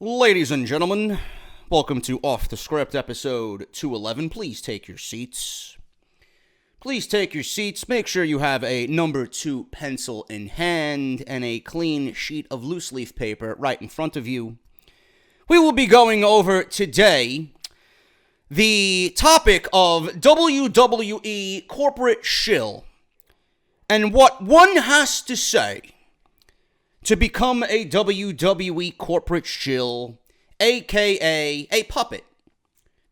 Ladies and gentlemen, welcome to Off the Script episode 211. Please take your seats. Please take your seats. Make sure you have a number 2 pencil in hand and a clean sheet of loose leaf paper right in front of you. We will be going over today the topic of WWE corporate shill and what one has to say to become a WWE corporate shill, aka a puppet,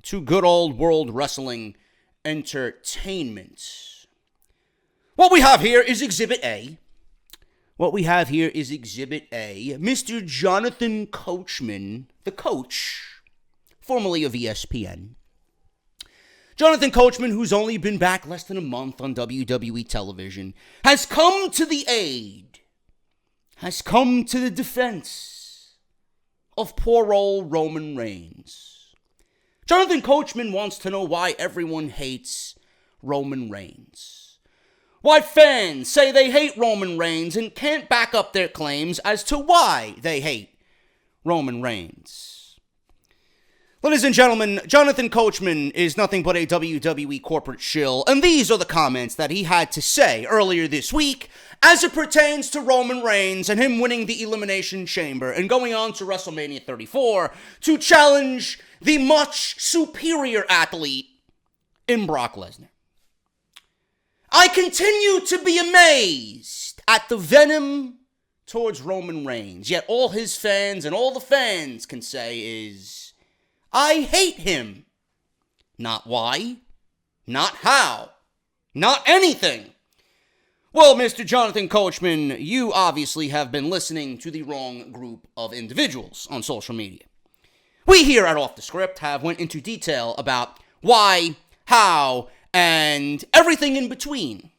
to good old world wrestling entertainment. What we have here is Exhibit A. Mr. Johnathan Coachman, the coach, formerly of ESPN. Johnathan Coachman, who's only been back less than a month on WWE television, has come to the aid, has come to the defense of poor old Roman Reigns. Johnathan Coachman wants to know why everyone hates Roman Reigns. Why fans say they hate Roman Reigns and can't back up their claims as to why they hate Roman Reigns. Ladies and gentlemen, Johnathan Coachman is nothing but a WWE corporate shill, and these are the comments that he had to say earlier this week as it pertains to Roman Reigns and him winning the Elimination Chamber and going on to WrestleMania 34 to challenge the much superior athlete in Brock Lesnar. I continue to be amazed at the venom towards Roman Reigns, yet all his fans and all the fans can say is, I hate him. Not why, not how, not anything. Well, Mr. Johnathan Coachman, you obviously have been listening to the wrong group of individuals on social media. We here at Off the Script have went into detail about why, how, and everything in between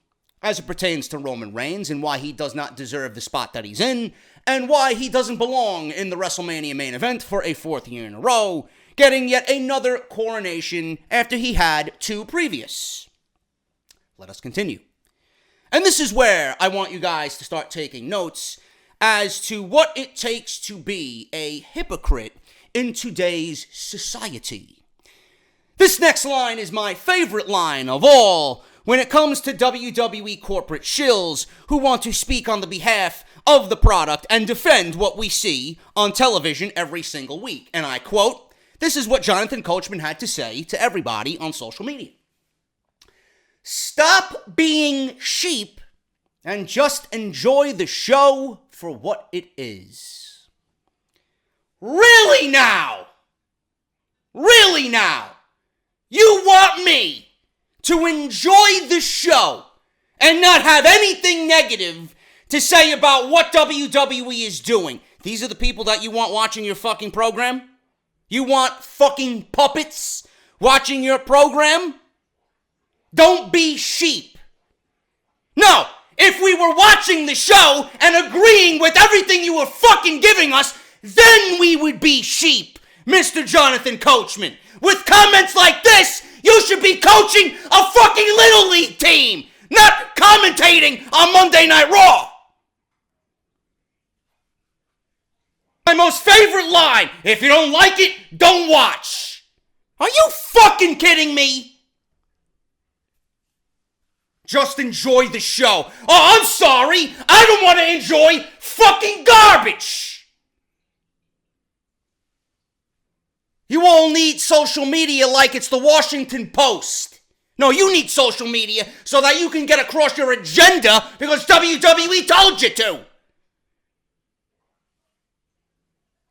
as it pertains to Roman Reigns and why he does not deserve the spot that he's in and why he doesn't belong in the WrestleMania main event for a 4th year in a row, getting yet another coronation after he had 2 previous. Let us continue. And this is where I want you guys to start taking notes as to what it takes to be a hypocrite in today's society. This next line is my favorite line of all when it comes to WWE corporate shills who want to speak on the behalf of the product and defend what we see on television every single week. And I quote, this is what Johnathan Coachman had to say to everybody on social media. Stop being sheep and just enjoy the show for what it is. Really now? Really now? You want me to enjoy the show and not have anything negative to say about what WWE is doing? These are the people that you want watching your fucking program? You want fucking puppets watching your program? Don't be sheep. No, if we were watching the show and agreeing with everything you were fucking giving us, then we would be sheep, Mr. Johnathan Coachman. With comments like this, you should be coaching a fucking Little League team, not commentating on Monday Night Raw. My most favorite line, if you don't like it, don't watch. Are you fucking kidding me? Just enjoy the show. Oh, I'm sorry. I don't want to enjoy fucking garbage. You all need social media like it's the Washington Post. No, you need social media so that you can get across your agenda because WWE told you to.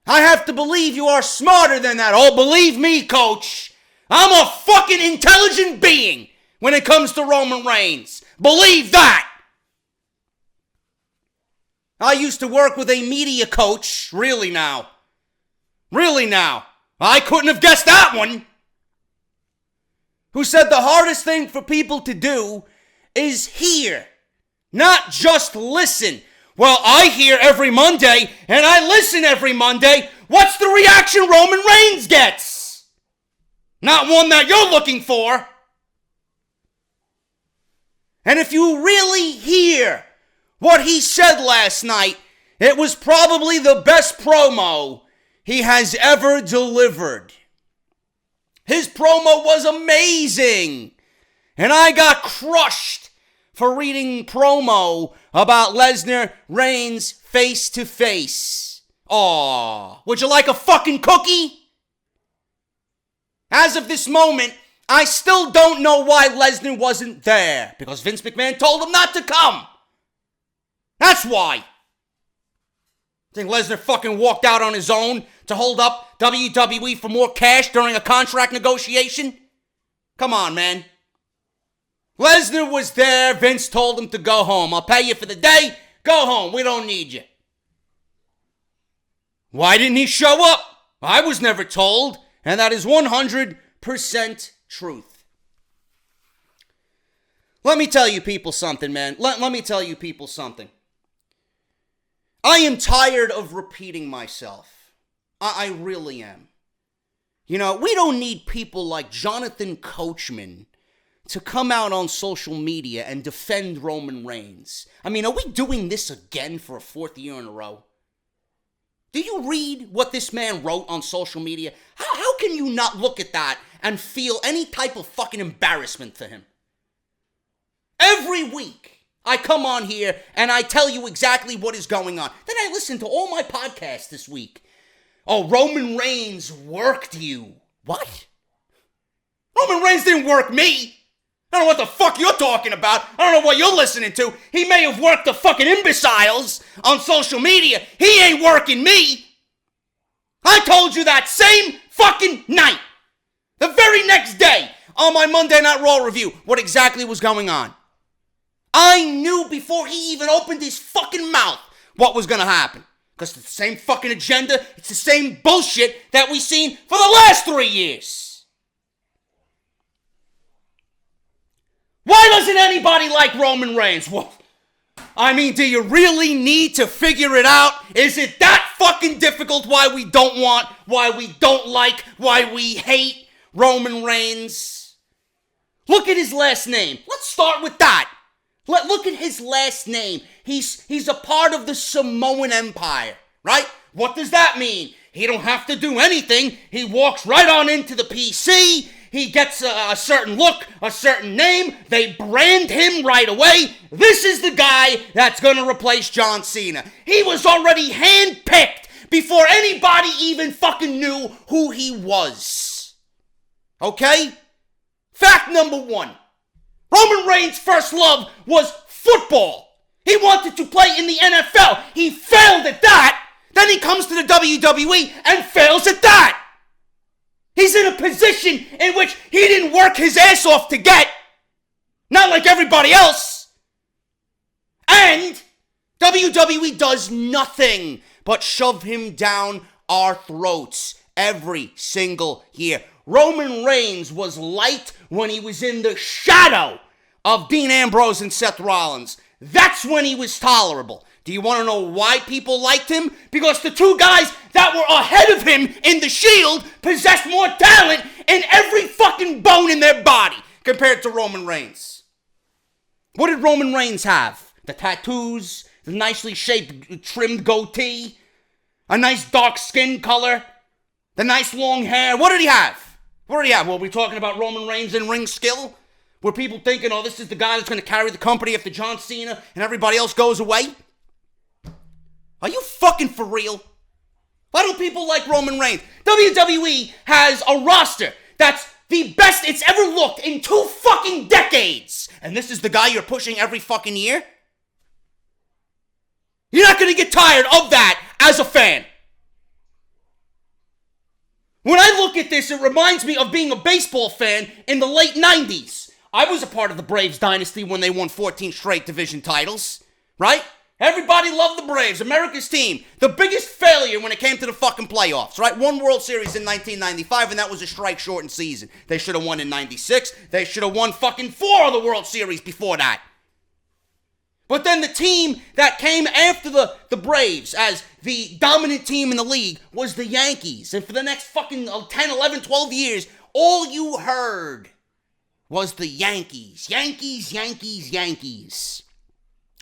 I have to believe you are smarter than that. Oh, believe me, coach. I'm a fucking intelligent being when it comes to Roman Reigns. Believe that. I used to work with a media coach. Really now. I couldn't have guessed that one. Who said the hardest thing for people to do is hear, not just listen. Well, I hear every Monday, and I listen every Monday. What's the reaction Roman Reigns gets? Not one that you're looking for. And if you really hear what he said last night, it was probably the best promo he has ever delivered. His promo was amazing. And I got crushed for reading promo about Lesnar Reigns face-to-face. Aw, would you like a fucking cookie? As of this moment, I still don't know why Lesnar wasn't there. Because Vince McMahon told him not to come. That's why. Think Lesnar fucking walked out on his own to hold up WWE for more cash during a contract negotiation? Come on, man. Lesnar was there. Vince told him to go home. I'll pay you for the day. Go home. We don't need you. Why didn't he show up? I was never told. And that is 100% truth. Let me tell you people something, man. Let me tell you people something. I am tired of repeating myself. I really am. You know, we don't need people like Johnathan Coachman to come out on social media and defend Roman Reigns. I mean, are we doing this again for a fourth year in a row? Do you read what this man wrote on social media? How can you not look at that and feel any type of fucking embarrassment for him? Every week, I come on here and I tell you exactly what is going on. Then I listen to all my podcasts this week. Oh, Roman Reigns worked you. What? Roman Reigns didn't work me. I don't know what the fuck you're talking about. I don't know what you're listening to. He may have worked the fucking imbeciles on social media. He ain't working me. I told you that same fucking night. The very next day on my Monday Night Raw review what exactly was going on. I knew before he even opened his fucking mouth what was going to happen. Because it's the same fucking agenda. It's the same bullshit that we've seen for the last 3 years. Why doesn't anybody like Roman Reigns? Well, I mean, do you really need to figure it out? Is it that fucking difficult why we don't want, why we don't like, why we hate Roman Reigns? Look at his last name. Let's start with that. Look at his last name. He's a part of the Samoan Empire, right? What does that mean? He don't have to do anything. He walks right on into the PC. He gets a certain look, a certain name. They brand him right away. This is the guy that's going to replace John Cena. He was already handpicked before anybody even fucking knew who he was. Okay? Fact number one. Roman Reigns' first love was football. He wanted to play in the NFL. He failed at that. Then he comes to the WWE and fails at that. He's in a position in which he didn't work his ass off to get. Not like everybody else. And WWE does nothing but shove him down our throats every single year. Roman Reigns was light when he was in the shadow of Dean Ambrose and Seth Rollins. That's when he was tolerable. Do you want to know why people liked him? Because the two guys that were ahead of him in the Shield possessed more talent in every fucking bone in their body compared to Roman Reigns. What did Roman Reigns have? The tattoos, the nicely shaped, trimmed goatee, a nice dark skin color, the nice long hair. What did he have? What did he have? Well, we're talking about Roman Reigns in ring skill? Were people thinking, oh, this is the guy that's going to carry the company after John Cena and everybody else goes away? Are you fucking for real? Why don't people like Roman Reigns? WWE has a roster that's the best it's ever looked in 2 fucking decades. And this is the guy you're pushing every fucking year? You're not going to get tired of that as a fan. When I look at this, it reminds me of being a baseball fan in the late 90s. I was a part of the Braves dynasty when they won 14 straight division titles, right? Everybody loved the Braves, America's team. The biggest failure when it came to the fucking playoffs, right? One World Series in 1995, and that was a strike-shortened season. They should have won in 96. They should have won fucking 4 of the World Series before that. But then the team that came after the Braves as the dominant team in the league was the Yankees. And for the next fucking 10, 11, 12 years, all you heard was the Yankees. Yankees, Yankees, Yankees.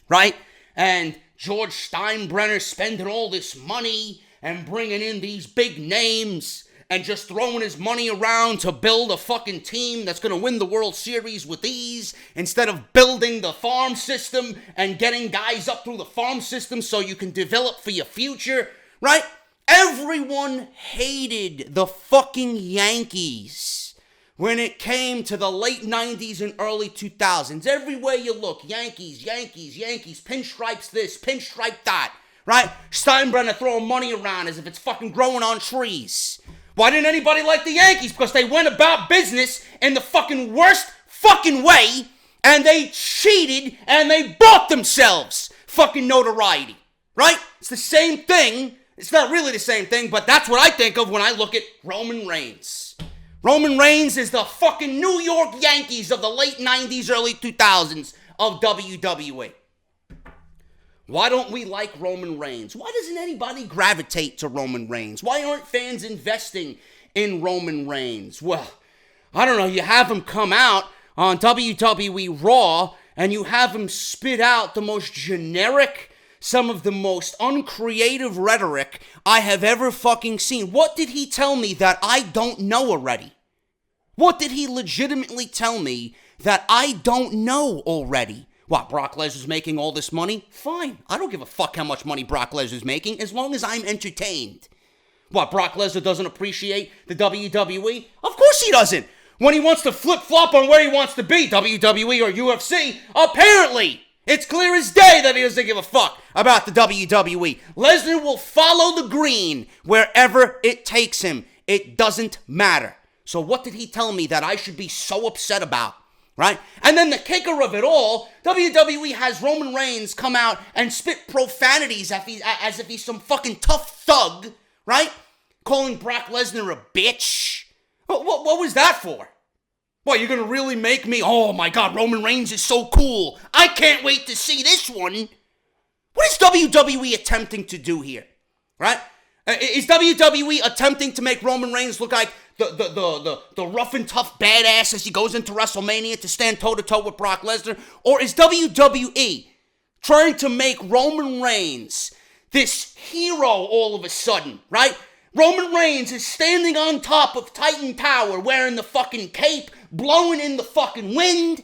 Right? And George Steinbrenner spending all this money and bringing in these big names and just throwing his money around to build a fucking team that's going to win the World Series with ease instead of building the farm system and getting guys up through the farm system so you can develop for your future, right? Everyone hated the fucking Yankees when it came to the late 90s and early 2000s. Everywhere you look, Yankees, pinstripes this, pinstripe that, right? Steinbrenner throwing money around as if it's fucking growing on trees. Why didn't anybody like the Yankees? Because they went about business in the fucking worst fucking way, and they cheated, and they bought themselves fucking notoriety, right? It's the same thing. It's not really the same thing, but that's what I think of when I look at Roman Reigns. Roman Reigns is the fucking New York Yankees of the late 90s, early 2000s of WWE. Why don't we like Roman Reigns? Why doesn't anybody gravitate to Roman Reigns? Why aren't fans investing in Roman Reigns? Well, I don't know. You have him come out on WWE Raw and you have him spit out the most generic, some of the most uncreative rhetoric I have ever fucking seen. What did he tell me that I don't know already? What did he legitimately tell me that I don't know already? What, Brock Lesnar's making all this money? Fine. I don't give a fuck how much money Brock Lesnar's making as long as I'm entertained. What, Brock Lesnar doesn't appreciate the WWE? Of course he doesn't. When he wants to flip-flop on where he wants to be, WWE or UFC, apparently it's clear as day that he doesn't give a fuck about the WWE. Lesnar will follow the green wherever it takes him. It doesn't matter. So what did he tell me that I should be so upset about? Right? And then the kicker of it all, WWE has Roman Reigns come out and spit profanities as if he's some fucking tough thug, right? Calling Brock Lesnar a bitch. What was that for? What, you're going to really make me, oh my God, Roman Reigns is so cool. I can't wait to see this one. What is WWE attempting to do here? Right? Is WWE attempting to make Roman Reigns look like the rough and tough badass as he goes into WrestleMania to stand toe-to-toe with Brock Lesnar? Or is WWE trying to make Roman Reigns this hero all of a sudden, right? Roman Reigns is standing on top of Titan Tower wearing the fucking cape, blowing in the fucking wind,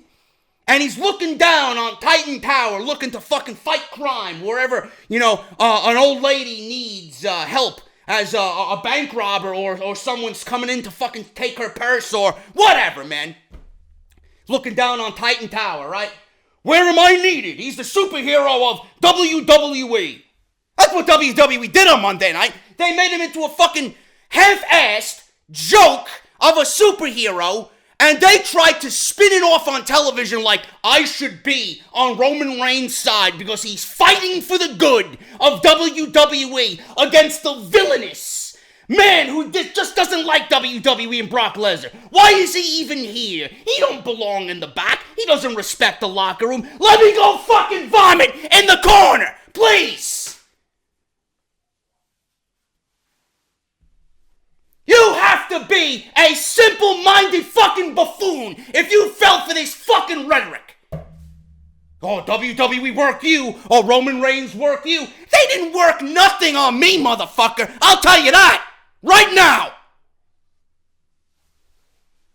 and he's looking down on Titan Tower looking to fucking fight crime wherever, an old lady needs help as a bank robber or someone's coming in to fucking take her purse or whatever, man. Looking down on Titan Tower, right? Where am I needed? He's the superhero of WWE. That's what WWE did on Monday night. They made him into a fucking half-assed joke of a superhero, and they tried to spin it off on television like I should be on Roman Reigns' side because he's fighting for the good of WWE against the villainous man who just doesn't like WWE and Brock Lesnar. Why is he even here? He don't belong in the back. He doesn't respect the locker room. Let me go fucking vomit in the corner, please. You have to be a simple-minded fucking buffoon if you fell for this fucking rhetoric. Oh, WWE work you, or Roman Reigns work you. They didn't work nothing on me, motherfucker. I'll tell you that right now.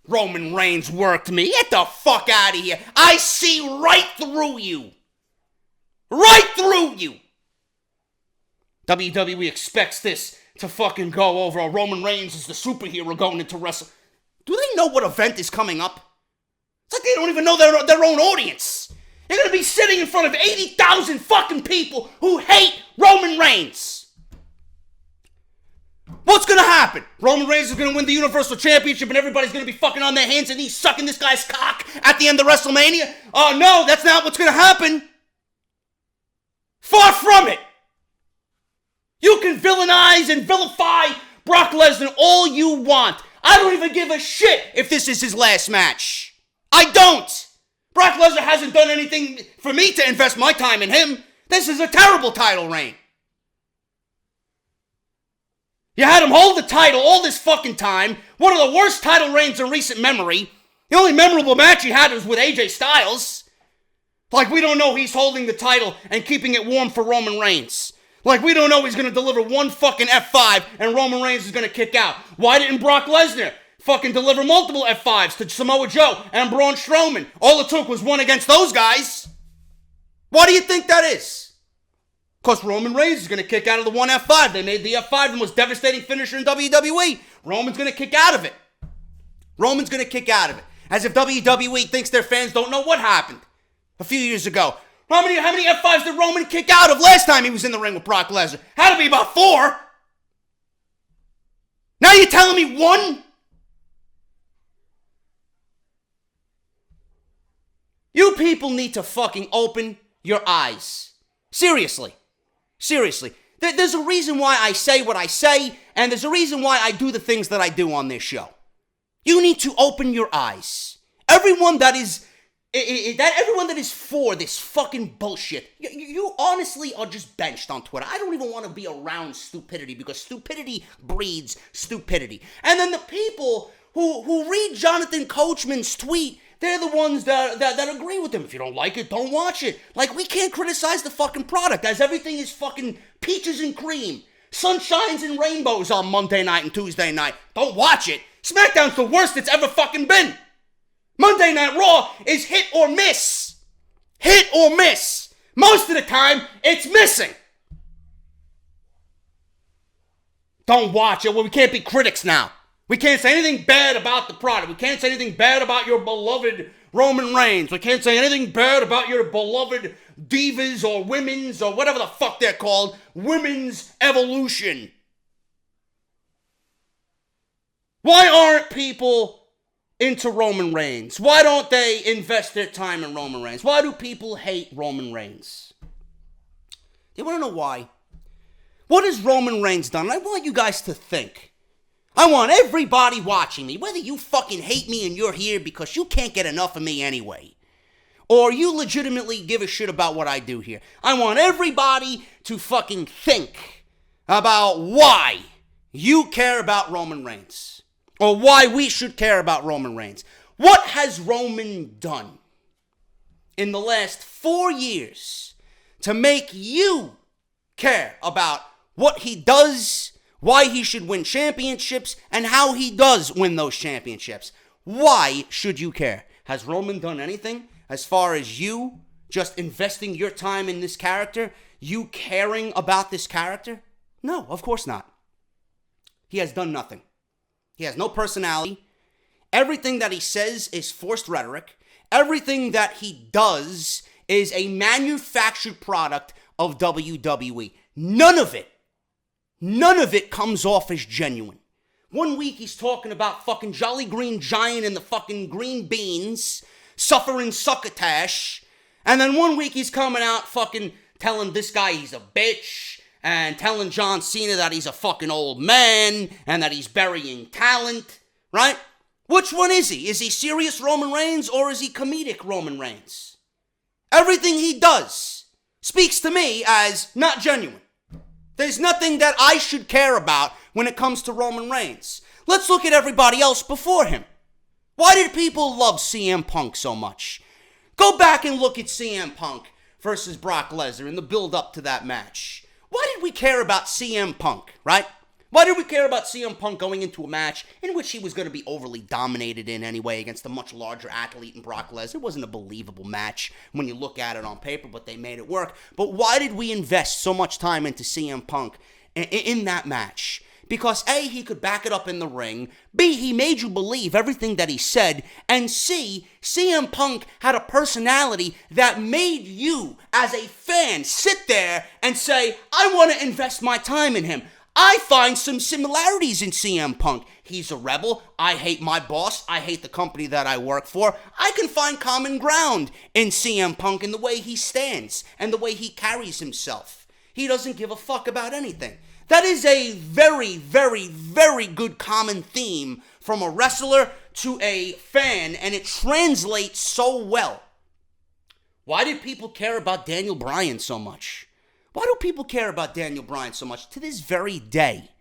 Roman Reigns worked me. Get the fuck out of here. I see right through you. Right through you. WWE expects this to fucking go over. Roman Reigns is the superhero going into Wrestle. Do they know what event is coming up? It's like they don't even know their own audience. They're going to be sitting in front of 80,000 fucking people who hate Roman Reigns. What's going to happen? Roman Reigns is going to win the Universal Championship and everybody's going to be fucking on their hands and knees sucking this guy's cock at the end of WrestleMania? Oh, no, that's not what's going to happen. Far from it. You can villainize and vilify Brock Lesnar all you want. I don't even give a shit if this is his last match. I don't. Brock Lesnar hasn't done anything for me to invest my time in him. This is a terrible title reign. You had him hold the title all this fucking time. One of the worst title reigns in recent memory. The only memorable match he had was with AJ Styles. Like we don't know he's holding the title and keeping it warm for Roman Reigns. Like, we don't know he's going to deliver one fucking F5 and Roman Reigns is going to kick out. Why didn't Brock Lesnar fucking deliver multiple F5s to Samoa Joe and Braun Strowman? All it took was one against those guys. Why do you think that is? Because Roman Reigns is going to kick out of the one F5. They made the F5 the most devastating finisher in WWE. Roman's going to kick out of it. Roman's going to kick out of it. As if WWE thinks their fans don't know what happened a few years ago. How many F5s did Roman kick out of last time he was in the ring with Brock Lesnar? Had to be about 4. Now you're telling me 1? You people need to fucking open your eyes. Seriously. Seriously. There's a reason why I say what I say, and there's a reason why I do the things that I do on this show. You need to open your eyes. Everyone that is for this fucking bullshit, you honestly are just benched on Twitter. I don't even want to be around stupidity because stupidity breeds stupidity. And then the people who read Johnathan Coachman's tweet, they're the ones that agree with him. If you don't like it, don't watch it. Like, we can't criticize the fucking product as everything is fucking peaches and cream, sunshines and rainbows on Monday night and Tuesday night. Don't watch it. SmackDown's the worst it's ever fucking been. Monday Night Raw is hit or miss. Hit or miss. Most of the time, it's missing. Don't watch it. Well, we can't be critics now. We can't say anything bad about the product. We can't say anything bad about your beloved Roman Reigns. We can't say anything bad about your beloved Divas or Women's or whatever the fuck they're called. Women's Evolution. Why aren't people into Roman Reigns? Why don't they invest their time in Roman Reigns? Why do people hate Roman Reigns? You want to know why? What has Roman Reigns done? I want you guys to think. I want everybody watching me, whether you fucking hate me and you're here because you can't get enough of me anyway, or you legitimately give a shit about what I do here. I want everybody to fucking think about why you care about Roman Reigns. Or why we should care about Roman Reigns. What has Roman done in the last 4 years to make you care about what he does, why he should win championships, and how he does win those championships? Why should you care? Has Roman done anything as far as you just investing your time in this character, you caring about this character? No, of course not. He has done nothing. He has no personality. Everything that he says is forced rhetoric. Everything that he does is a manufactured product of WWE. None of it comes off as genuine. 1 week he's talking about fucking Jolly Green Giant and the fucking green beans, suffering succotash. And then 1 week he's coming out fucking telling this guy he's a bitch. And telling John Cena that he's a fucking old man and that he's burying talent, right? Which one is he? Is he serious Roman Reigns or is he comedic Roman Reigns? Everything he does speaks to me as not genuine. There's nothing that I should care about when it comes to Roman Reigns. Let's look at everybody else before him. Why did people love CM Punk so much? Go back and look at CM Punk versus Brock Lesnar in the build-up to that match. Why did we care about CM Punk, right? Why did we care about CM Punk going into a match in which he was going to be overly dominated in anyway against a much larger athlete in Brock Lesnar? It wasn't a believable match when you look at it on paper, but they made it work. But why did we invest so much time into CM Punk in that match? Because A, he could back it up in the ring, B, he made you believe everything that he said, and C, CM Punk had a personality that made you, as a fan, sit there and say, I want to invest my time in him. I find some similarities in CM Punk. He's a rebel. I hate my boss. I hate the company that I work for. I can find common ground in CM Punk in the way he stands and the way he carries himself. He doesn't give a fuck about anything. That is a very, very, very good common theme from a wrestler to a fan, and it translates so well. Why did people care about Daniel Bryan so much? Why do people care about Daniel Bryan so much to this very day?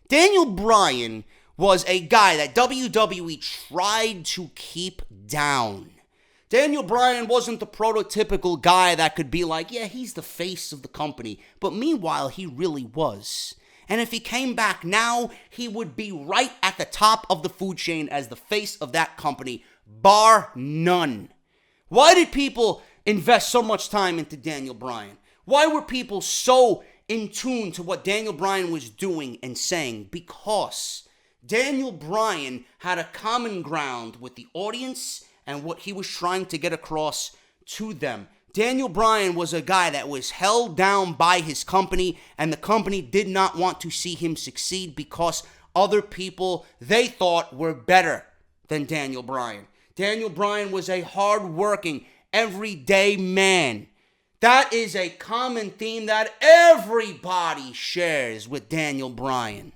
Daniel Bryan was a guy that WWE tried to keep down. Daniel Bryan wasn't the prototypical guy that could be like, yeah, he's the face of the company. But meanwhile, he really was. And if he came back now, he would be right at the top of the food chain as the face of that company, bar none. Why did people invest so much time into Daniel Bryan? Why were people so in tune to what Daniel Bryan was doing and saying? Because Daniel Bryan had a common ground with the audience and what he was trying to get across to them. Daniel Bryan was a guy that was held down by his company, and the company did not want to see him succeed because other people they thought were better than Daniel Bryan. Daniel Bryan was a hard-working, everyday man. That is a common theme that everybody shares with Daniel Bryan.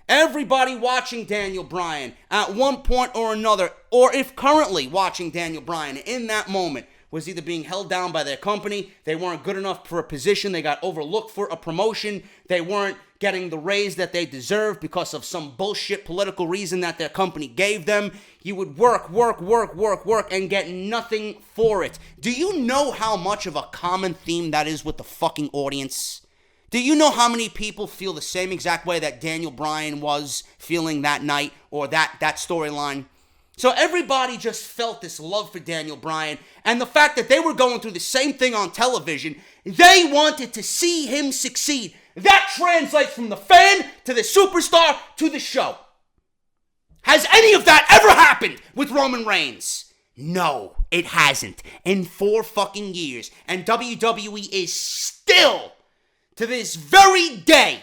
Everybody watching Daniel Bryan at one point or another, or if currently watching Daniel Bryan in that moment, was either being held down by their company, they weren't good enough for a position, they got overlooked for a promotion, they weren't getting the raise that they deserved because of some bullshit political reason that their company gave them. You would work, and get nothing for it. Do you know how much of a common theme that is with the fucking audience? Do you know how many people feel the same exact way that Daniel Bryan was feeling that night or that storyline? So everybody just felt this love for Daniel Bryan, and the fact that they were going through the same thing on television, they wanted to see him succeed. That translates from the fan to the superstar to the show. Has any of that ever happened with Roman Reigns? No, it hasn't. In 4 fucking years. And WWE is still, to this very day,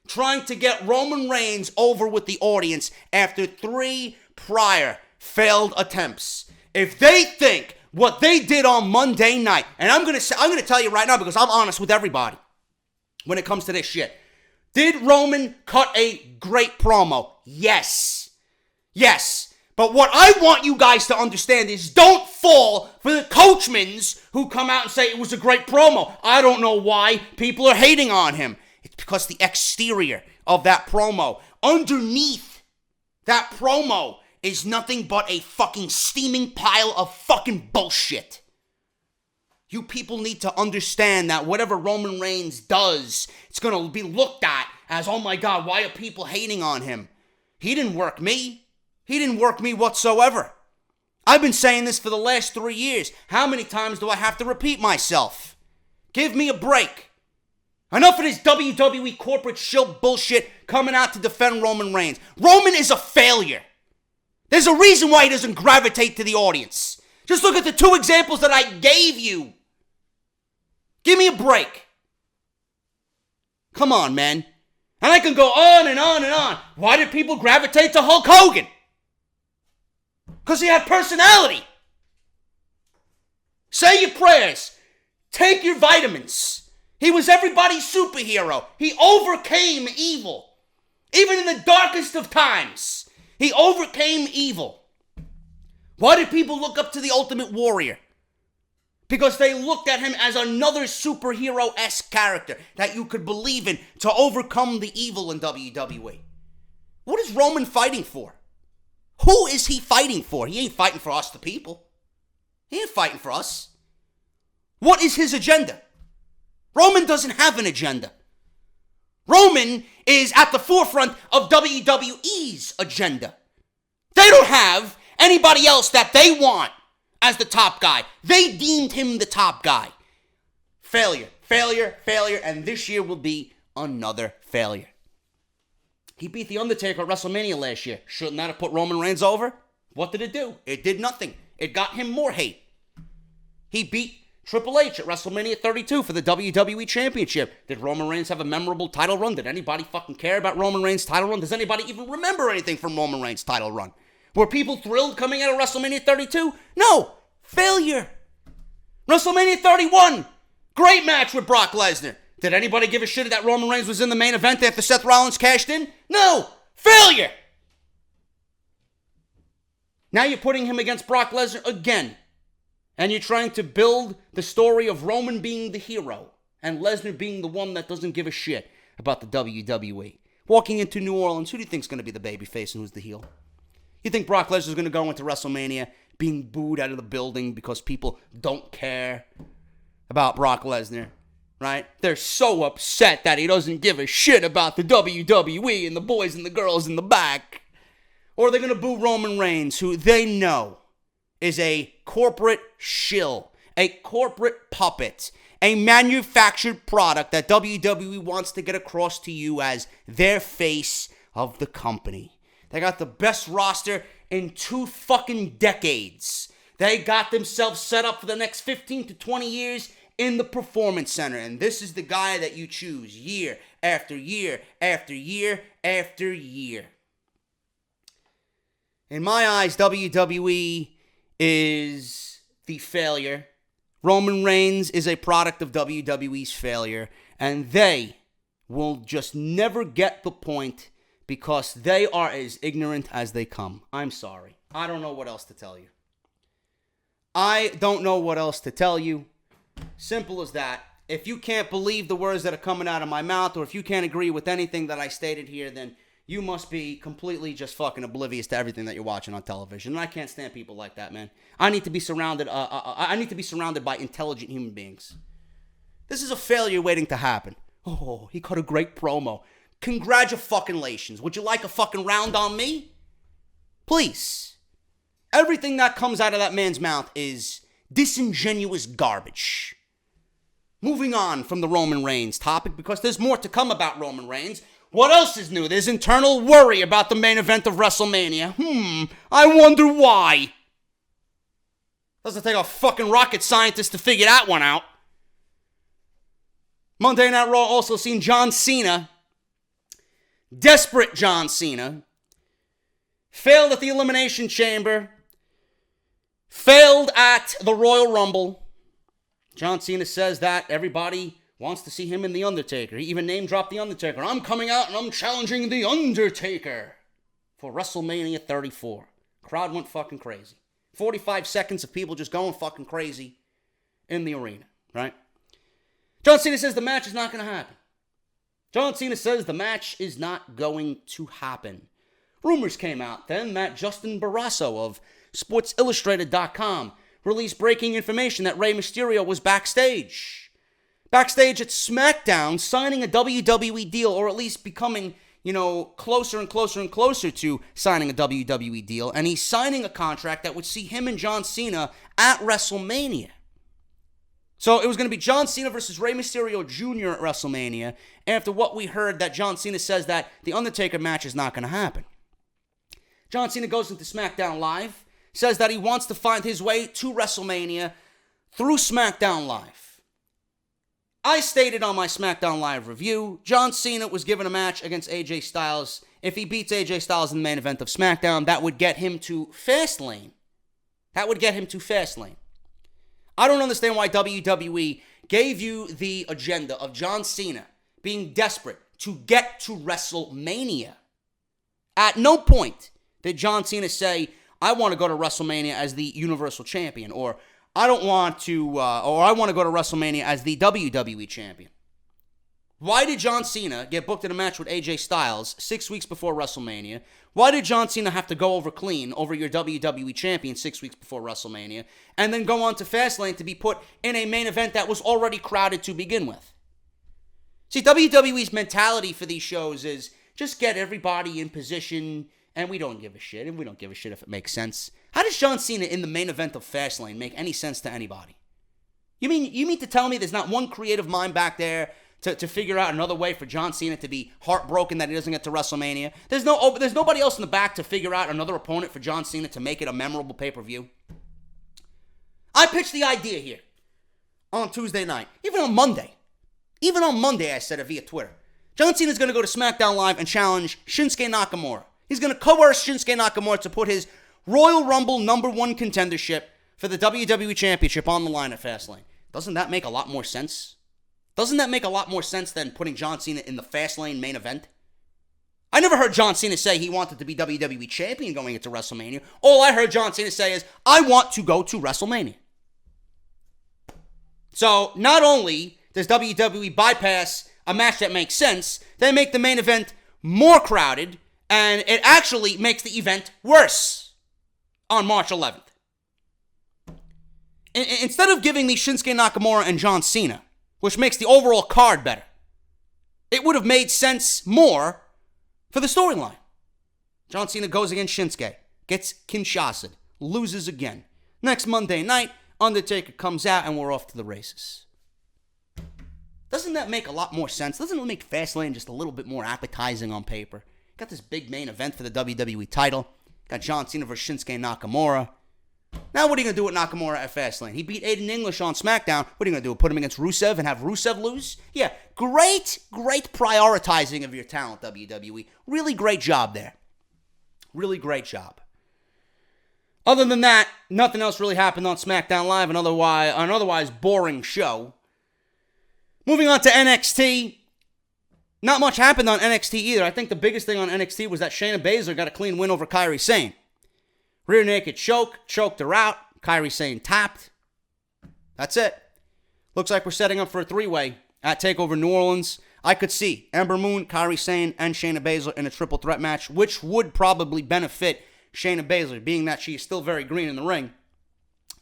trying to get Roman Reigns over with the audience after 3 prior failed attempts. If they think what they did on Monday night, and I'm gonna tell you right now because I'm honest with everybody when it comes to this shit. Did Roman cut a great promo? Yes. But what I want you guys to understand is don't fall for the Coachmans who come out and say it was a great promo. I don't know why people are hating on him. It's because the exterior of that promo, underneath that promo, is nothing but a fucking steaming pile of fucking bullshit. You people need to understand that whatever Roman Reigns does, it's going to be looked at as, oh my God, why are people hating on him? He didn't work me. He didn't work me whatsoever. I've been saying this for the last 3 years. How many times do I have to repeat myself? Give me a break. Enough of this WWE corporate shill bullshit coming out to defend Roman Reigns. Roman is a failure. There's a reason why he doesn't gravitate to the audience. Just look at the 2 examples that I gave you. Give me a break. Come on, man. And I can go on and on and on. Why did people gravitate to Hulk Hogan? Because he had personality. Say your prayers. Take your vitamins. He was everybody's superhero. He overcame evil. Even in the darkest of times, he overcame evil. Why did people look up to the Ultimate Warrior? Because they looked at him as another superhero-esque character that you could believe in to overcome the evil in WWE. What is Roman fighting for? Who is he fighting for? He ain't fighting for us, the people. He ain't fighting for us. What is his agenda? Roman doesn't have an agenda. Roman is at the forefront of WWE's agenda. They don't have anybody else that they want as the top guy. They deemed him the top guy. Failure, and this year will be another failure. He beat The Undertaker at WrestleMania last year. Shouldn't that have put Roman Reigns over? What did it do? It did nothing. It got him more hate. He beat Triple H at WrestleMania 32 for the WWE Championship. Did Roman Reigns have a memorable title run? Did anybody fucking care about Roman Reigns' title run? Does anybody even remember anything from Roman Reigns' title run? Were people thrilled coming out of WrestleMania 32? No. Failure. WrestleMania 31. Great match with Brock Lesnar. Did anybody give a shit that Roman Reigns was in the main event after Seth Rollins cashed in? No. Failure. Now you're putting him against Brock Lesnar again. And you're trying to build the story of Roman being the hero and Lesnar being the one that doesn't give a shit about the WWE. Walking into New Orleans, who do you think's going to be the babyface and who's the heel? You think Brock Lesnar's going to go into WrestleMania, being booed out of the building because people don't care about Brock Lesnar, right? They're so upset that he doesn't give a shit about the WWE and the boys and the girls in the back. Or they're going to boo Roman Reigns, who they know is a corporate shill, a corporate puppet, a manufactured product that WWE wants to get across to you as their face of the company. They got the best roster in 2 fucking decades. They got themselves set up for the next 15 to 20 years in the Performance Center. And this is the guy that you choose year after year after year after year. In my eyes, WWE is the failure. Roman Reigns is a product of WWE's failure, and they will just never get the point because they are as ignorant as they come. I'm sorry. I don't know what else to tell you. I don't know what else to tell you. Simple as that. If you can't believe the words that are coming out of my mouth, or if you can't agree with anything that I stated here, then you must be completely just fucking oblivious to everything that you're watching on television. And I can't stand people like that, man. I need to be surrounded by intelligent human beings. This is a failure waiting to happen. Oh, he cut a great promo. Congratulations. Would you like a fucking round on me? Please. Everything that comes out of that man's mouth is disingenuous garbage. Moving on from the Roman Reigns topic, because there's more to come about Roman Reigns. What else is new? There's internal worry about the main event of WrestleMania. I wonder why. Doesn't take a fucking rocket scientist to figure that one out. Monday Night Raw also seen John Cena, desperate John Cena, failed at the Elimination Chamber, failed at the Royal Rumble. John Cena says that everybody wants to see him and The Undertaker. He even name-dropped The Undertaker. I'm coming out and I'm challenging The Undertaker for WrestleMania 34. Crowd went fucking crazy. 45 seconds of people just going fucking crazy in the arena, right? John Cena says the match is not going to happen. John Cena says the match is not going to happen. Rumors came out then that Justin Barrasso of SportsIllustrated.com released breaking information that Rey Mysterio was backstage at SmackDown, signing a WWE deal, or at least becoming, closer and closer and closer to signing a WWE deal. And he's signing a contract that would see him and John Cena at WrestleMania. So it was going to be John Cena versus Rey Mysterio Jr. at WrestleMania, after what we heard that John Cena says that the Undertaker match is not going to happen. John Cena goes into SmackDown Live, says that he wants to find his way to WrestleMania through SmackDown Live. I stated on my SmackDown Live review, John Cena was given a match against AJ Styles. If he beats AJ Styles in the main event of SmackDown, that would get him to Fastlane. I don't understand why WWE gave you the agenda of John Cena being desperate to get to WrestleMania. At no point did John Cena say, I want to go to WrestleMania as the Universal Champion, or I want to go to WrestleMania as the WWE Champion. Why did John Cena get booked in a match with AJ Styles 6 weeks before WrestleMania? Why did John Cena have to go over clean over your WWE Champion 6 weeks before WrestleMania, and then go on to Fastlane to be put in a main event that was already crowded to begin with? See, WWE's mentality for these shows is just get everybody in position, and we don't give a shit, and we don't give a shit if it makes sense. How does John Cena in the main event of Fastlane make any sense to anybody? You mean to tell me there's not one creative mind back there to figure out another way for John Cena to be heartbroken that he doesn't get to WrestleMania? There's nobody else in the back to figure out another opponent for John Cena to make it a memorable pay-per-view? I pitched the idea here on Tuesday night, even on Monday. I said it via Twitter. John Cena's going to go to SmackDown Live and challenge Shinsuke Nakamura. He's going to coerce Shinsuke Nakamura to put his Royal Rumble #1 contendership for the WWE Championship on the line at Fastlane. Doesn't that make a lot more sense? Doesn't that make a lot more sense than putting John Cena in the Fastlane main event? I never heard John Cena say he wanted to be WWE Champion going into WrestleMania. All I heard John Cena say is, I want to go to WrestleMania. So not only does WWE bypass a match that makes sense, they make the main event more crowded, and it actually makes the event worse on March 11th. instead of giving me Shinsuke Nakamura and John Cena, which makes the overall card better, it would have made sense more for the storyline. John Cena goes against Shinsuke, gets Kinshasa, loses again. Next Monday night, Undertaker comes out and we're off to the races. Doesn't that make a lot more sense? Doesn't it make Fastlane just a little bit more appetizing on paper? Got this big main event for the WWE title. Got John Cena versus Shinsuke Nakamura. Now what are you going to do with Nakamura at Fastlane? He beat Aiden English on SmackDown. What are you going to do? Put him against Rusev and have Rusev lose? Yeah, great prioritizing of your talent, WWE. Really great job there. Really great job. Other than that, nothing else really happened on SmackDown Live, an otherwise boring show. Moving on to NXT. Not much happened on NXT either. I think the biggest thing on NXT was that Shayna Baszler got a clean win over Kairi Sane. Rear naked choke, choked her out. Kairi Sane tapped. That's it. Looks like we're setting up for a three-way at TakeOver New Orleans. I could see Ember Moon, Kairi Sane, and Shayna Baszler in a triple threat match, which would probably benefit Shayna Baszler, being that she is still very green in the ring.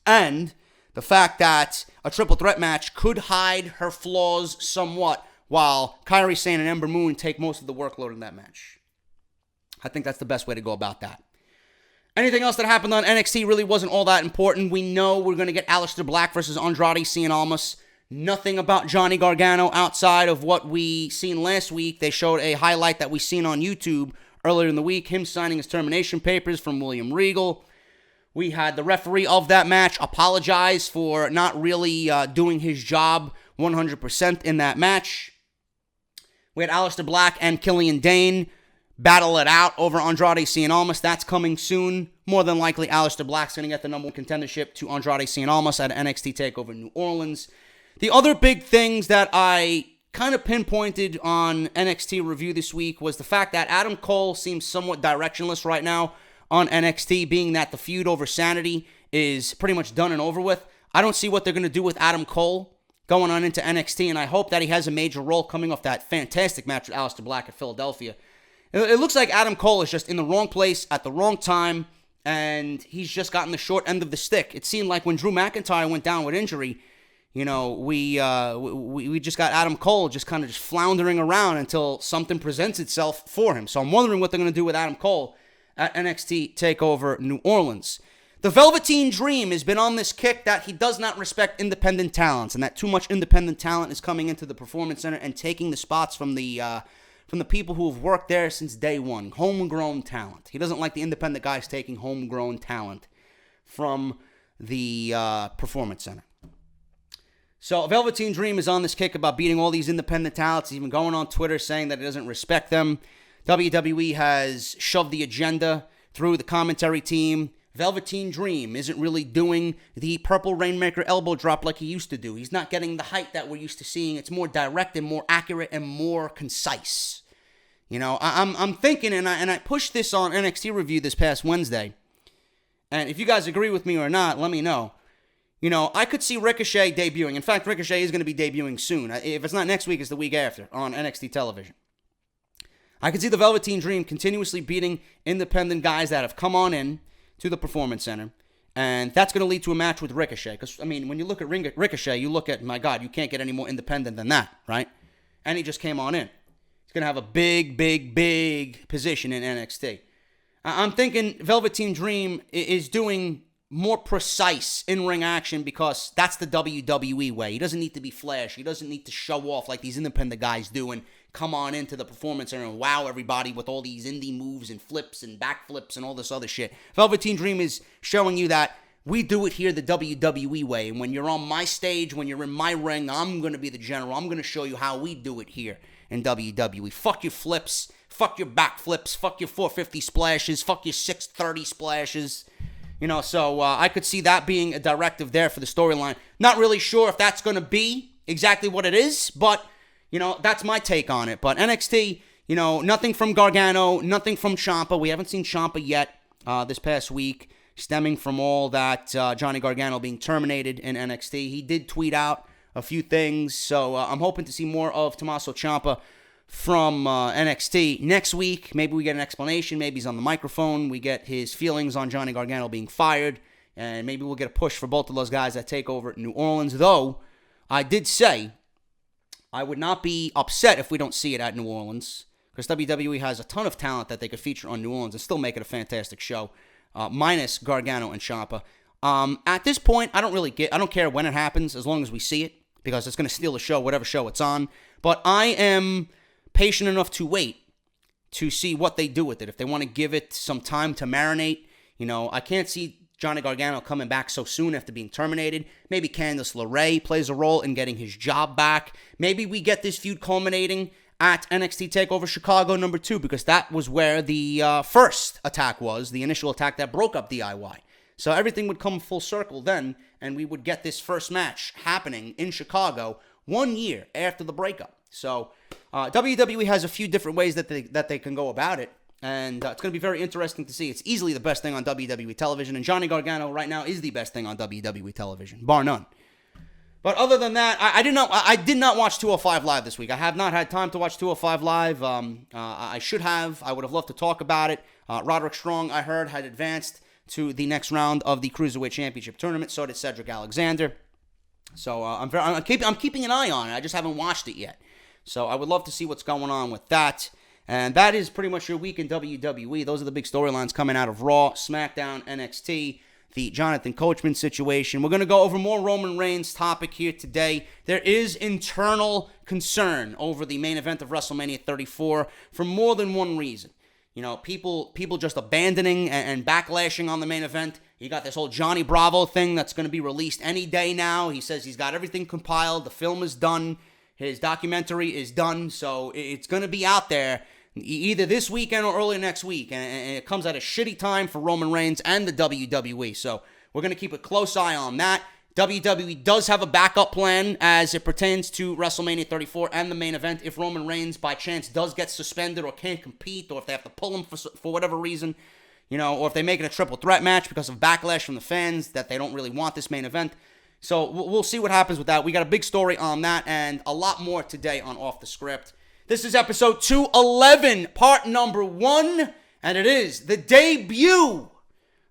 And the fact that a triple threat match could hide her flaws somewhat, while Kairi Sane and Ember Moon take most of the workload in that match. I think that's the best way to go about that. Anything else that happened on NXT really wasn't all that important. We know we're going to get Aleister Black versus Andrade Cien Almas. Nothing about Johnny Gargano outside of what we seen last week. They showed a highlight that we seen on YouTube earlier in the week, him signing his termination papers from William Regal. We had the referee of that match apologize for not really doing his job 100% in that match. We had Aleister Black and Killian Dane battle it out over Andrade Cien Almas. That's coming soon. More than likely, Aleister Black's going to get the number one contendership to Andrade Cien Almas at NXT TakeOver New Orleans. The other big things that I kind of pinpointed on NXT review this week was the fact that Adam Cole seems somewhat directionless right now on NXT, being that the feud over Sanity is pretty much done and over with. I don't see what they're going to do with Adam Cole going on into NXT, and I hope that he has a major role coming off that fantastic match with Aleister Black at Philadelphia. It looks like Adam Cole is just in the wrong place at the wrong time, and he's just gotten the short end of the stick. It seemed like when Drew McIntyre went down with injury, you know, we just got Adam Cole just kind of just floundering around until something presents itself for him. So I'm wondering what they're going to do with Adam Cole at NXT TakeOver New Orleans. The Velveteen Dream has been on this kick that he does not respect independent talents, and that too much independent talent is coming into the Performance Center and taking the spots from the people who have worked there since day one. Homegrown talent. He doesn't like the independent guys taking homegrown talent from the Performance Center. So Velveteen Dream is on this kick about beating all these independent talents. He's even going on Twitter saying that he doesn't respect them. WWE has shoved the agenda through the commentary team. Velveteen Dream isn't really doing the Purple Rainmaker elbow drop like he used to do. He's not getting the height that we're used to seeing. It's more direct and more accurate and more concise. You know, I'm thinking, and I pushed this on NXT Review this past Wednesday. And if you guys agree with me or not, let me know. You know, I could see Ricochet debuting. In fact, Ricochet is going to be debuting soon. If it's not next week, it's the week after on NXT television. I could see the Velveteen Dream continuously beating independent guys that have come on in to the Performance Center, and that's going to lead to a match with Ricochet. Because, I mean, when you look at Ricochet, you look at, my God, you can't get any more independent than that, right? And he just came on in. He's going to have a big position in NXT. I'm thinking Velveteen Dream is doing more precise in-ring action because that's the WWE way. He doesn't need to be flash. He doesn't need to show off like these independent guys do and come on into the Performance Center and wow everybody with all these indie moves and flips and backflips and all this other shit. Velveteen Dream is showing you that we do it here the WWE way. And when you're on my stage, when you're in my ring, I'm going to be the general. I'm going to show you how we do it here in WWE. Fuck your flips. Fuck your backflips. Fuck your 450 splashes. Fuck your 630 splashes. You know, so I could see that being a directive there for the storyline. Not really sure if that's going to be exactly what it is, but, you know, that's my take on it. But NXT, you know, nothing from Gargano, nothing from Ciampa. We haven't seen Ciampa yet this past week, stemming from all that Johnny Gargano being terminated in NXT. He did tweet out a few things, so I'm hoping to see more of Tommaso Ciampa from NXT next week. Maybe we get an explanation. Maybe he's on the microphone. We get his feelings on Johnny Gargano being fired. And maybe we'll get a push for both of those guys at TakeOver New Orleans. Though, I did say I would not be upset if we don't see it at New Orleans, because WWE has a ton of talent that they could feature on New Orleans and still make it a fantastic show, minus Gargano and Ciampa. At this point, I don't care when it happens as long as we see it, because it's going to steal the show, whatever show it's on. But I am patient enough to wait to see what they do with it. If they want to give it some time to marinate, I can't see Johnny Gargano coming back so soon after being terminated. Maybe Candice LeRae plays a role in getting his job back. Maybe we get this feud culminating at NXT TakeOver Chicago number 2, because that was where the first attack was, the initial attack that broke up DIY. So everything would come full circle then, and we would get this first match happening in Chicago 1 year after the breakup. So WWE has a few different ways that they can go about it, and it's going to be very interesting to see. It's easily the best thing on WWE television, and Johnny Gargano right now is the best thing on WWE television, bar none. But other than that, I did not watch 205 Live this week. I have not had time to watch 205 Live. I should have. I would have loved to talk about it. Roderick Strong, I heard, had advanced to the next round of the Cruiserweight Championship tournament. So did Cedric Alexander. So I'm keeping an eye on it. I just haven't watched it yet. So I would love to see what's going on with that. And that is pretty much your week in WWE. Those are the big storylines coming out of Raw, SmackDown, NXT, the Johnathan Coachman situation. We're going to go over more Roman Reigns topic here today. There is internal concern over the main event of WrestleMania 34 for more than one reason. People just abandoning and backlashing on the main event. You got this whole Johnny Bravo thing that's going to be released any day now. He says he's got everything compiled. The film is done. His documentary is done. So it's going to be out there either this weekend or early next week. And it comes at a shitty time for Roman Reigns and the WWE. So we're going to keep a close eye on that. WWE does have a backup plan as it pertains to WrestleMania 34 and the main event. If Roman Reigns, by chance, does get suspended or can't compete, or if they have to pull him for whatever reason, or if they make it a triple threat match because of backlash from the fans that they don't really want this main event. So we'll see what happens with that. We got a big story on that and a lot more today on Off the Script. This is episode 211, part number 1, and it is the debut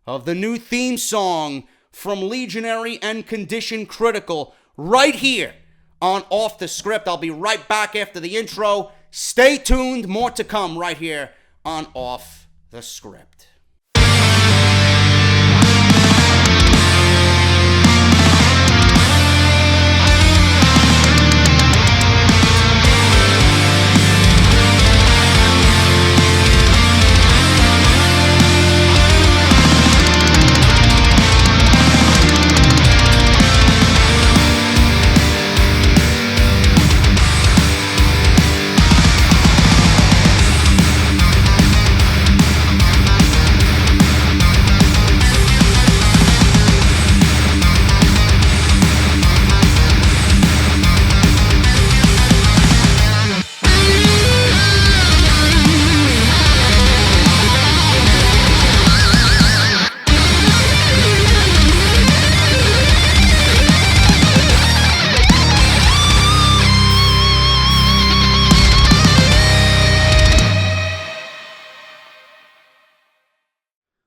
of the new theme song from Legionary and Condition Critical right here on Off the Script. I'll be right back after the intro. Stay tuned. More to come right here on Off the Script.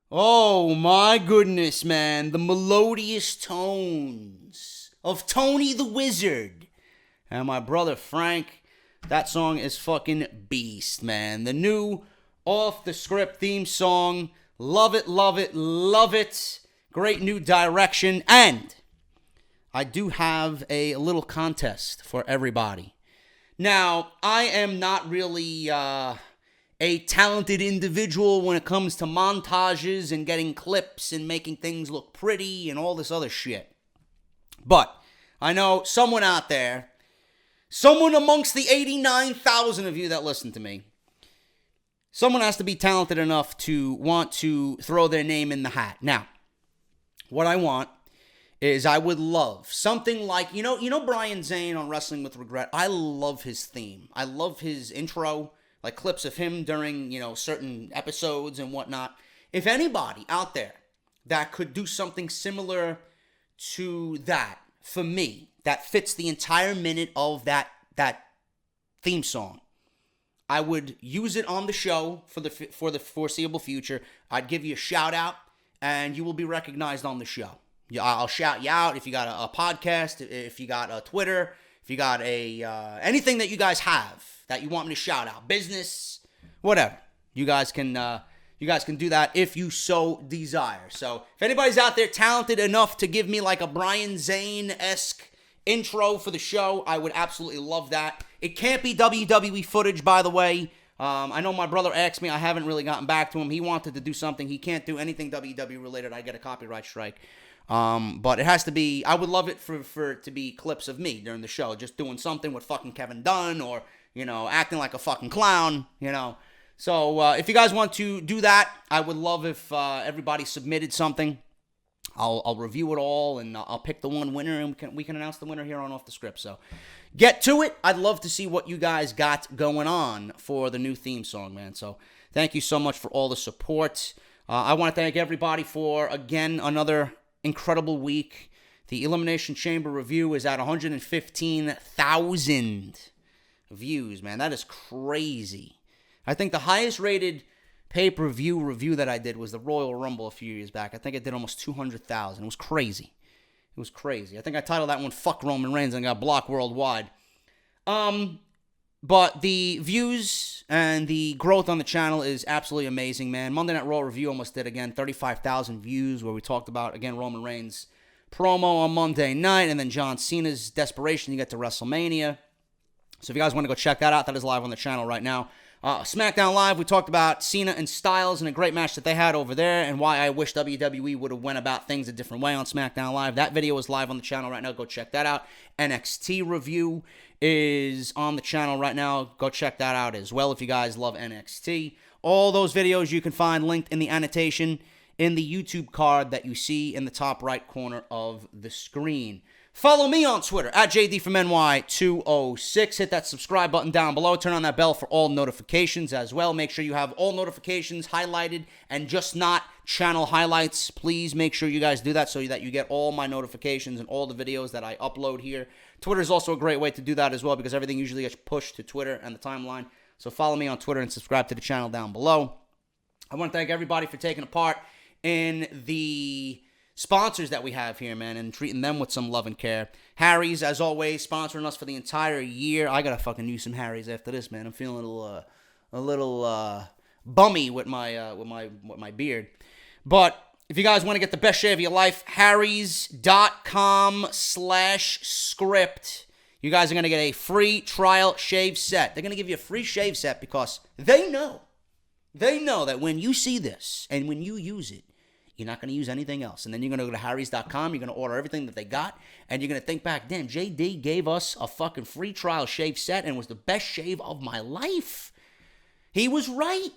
Oh my goodness, man. The melodious tones of Tony the Wizard and my brother Frank. That song is fucking beast, man. The new Off the Script theme song. Love it, love it, love it. Great new direction. And I do have a little contest for everybody. Now, I am not really a talented individual when it comes to montages and getting clips and making things look pretty and all this other shit. But I know someone out there, someone amongst the 89,000 of you that listen to me, someone has to be talented enough to want to throw their name in the hat. Now, what I want is I would love something like, you know Brian Zane on Wrestling with Regret? I love his theme. I love his intro. Like clips of him during, certain episodes and whatnot. If anybody out there that could do something similar to that for me, that fits the entire minute of that theme song, I would use it on the show for the foreseeable future. I'd give you a shout out and you will be recognized on the show. I'll shout you out if you got a podcast, if you got a Twitter, if you got anything that you guys have that you want me to shout out, business, whatever. You guys can do that if you so desire. So if anybody's out there talented enough to give me like a Brian Zane-esque intro for the show, I would absolutely love that. It can't be WWE footage, by the way. I know my brother asked me. I haven't really gotten back to him. He wanted to do something. He can't do anything WWE related. I get a copyright strike. But it has to be, I would love it for it to be clips of me during the show, just doing something with fucking Kevin Dunn or, acting like a fucking clown, So if you guys want to do that, I would love if everybody submitted something. I'll review it all, and I'll pick the one winner, and we can announce the winner here on Off the Script. So get to it. I'd love to see what you guys got going on for the new theme song, man. So thank you so much for all the support. I want to thank everybody for, again, another incredible week. The Elimination Chamber review is at 115,000 views, man. That is crazy. I think the highest rated pay-per-view review that I did was the Royal Rumble a few years back. I think it did almost 200,000. It was crazy. I think I titled that one "Fuck Roman Reigns" and got blocked worldwide. But the views and the growth on the channel is absolutely amazing, man. Monday Night Raw review almost did, again, 35,000 views, where we talked about, again, Roman Reigns' promo on Monday night, and then John Cena's desperation to get to WrestleMania. So if you guys want to go check that out, that is live on the channel right now. SmackDown Live, we talked about Cena and Styles and a great match that they had over there, and why I wish WWE would have went about things a different way on SmackDown Live. That video is live on the channel right now. Go check that out. NXT review is on the channel right now. Go check that out as well if you guys love NXT. All those videos you can find linked in the annotation in the YouTube card that you see in the top right corner of the screen. Follow me on Twitter at JDFROMNY206. Hit that subscribe button down below. Turn on that bell for all notifications as well. Make sure you have all notifications highlighted and just not channel highlights. Please make sure you guys do that so that you get all my notifications and all the videos that I upload here. Twitter is also a great way to do that as well, because everything usually gets pushed to Twitter and the timeline. So follow me on Twitter and subscribe to the channel down below. I want to thank everybody for taking a part in the sponsors that we have here, man, and treating them with some love and care. Harry's, as always, sponsoring us for the entire year. I gotta fucking use some Harry's after this, man. I'm feeling a little bummy with my beard. But if you guys want to get the best shave of your life, harrys.com/script. You guys are gonna get a free trial shave set. They're gonna give you a free shave set because they know that when you see this and when you use it, you're not going to use anything else. And then you're going to go to harrys.com, you're going to order everything that they got, and you're going to think back, damn, JD gave us a fucking free trial shave set and was the best shave of my life. He was right.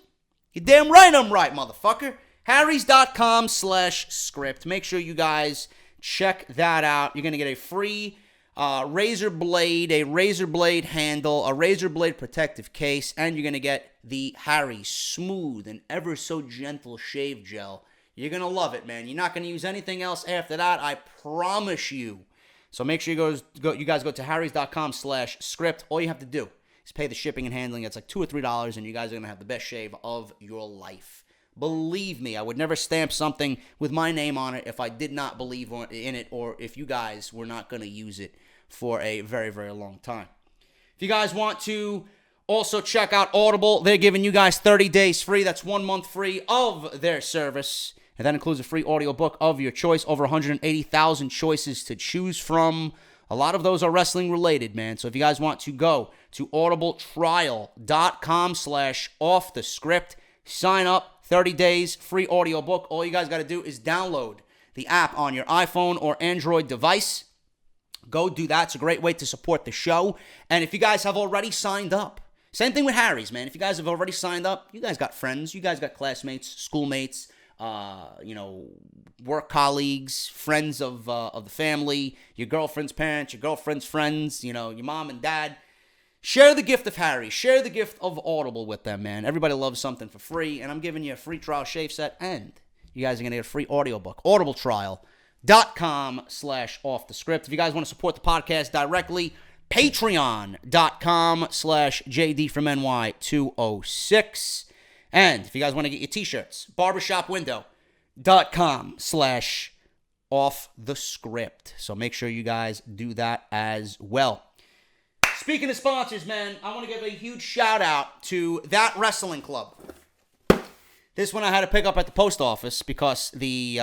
You're damn right I'm right, motherfucker. harrys.com/script. Make sure you guys check that out. You're going to get a free razor blade, a razor blade handle, a razor blade protective case, and you're going to get the Harry's smooth and ever so gentle shave gel. You're going to love it, man. You're not going to use anything else after that, I promise you. So make sure you guys go to harrys.com/script. All you have to do is pay the shipping and handling. It's like $2 or $3, and you guys are going to have the best shave of your life. Believe me, I would never stamp something with my name on it if I did not believe in it, or if you guys were not going to use it for a very, very long time. If you guys want to also check out Audible, they're giving you guys 30 days free. That's 1 month free of their service. And that includes a free audiobook of your choice. Over 180,000 choices to choose from. A lot of those are wrestling related, man. So if you guys want to go to audibletrial.com/offthescript, sign up, 30 days, free audiobook. All you guys got to do is download the app on your iPhone or Android device. Go do that. It's a great way to support the show. And if you guys have already signed up, same thing with Harry's, man. If you guys have already signed up, you guys got friends, you guys got classmates, schoolmates, work colleagues, friends of the family, your girlfriend's parents, your girlfriend's friends, your mom and dad. Share the gift of Harry. Share the gift of Audible with them, man. Everybody loves something for free, and I'm giving you a free trial shave set, and you guys are going to get a free audiobook. audibletrial.com/offthescript. If you guys want to support the podcast directly, patreon.com/JDFROMNY206. And if you guys want to get your t-shirts, barbershop window, patreon.com/offthescript. So make sure you guys do that as well. Speaking of sponsors, man, I want to give a huge shout out to That Wrestling Club. This one I had to pick up at the post office because the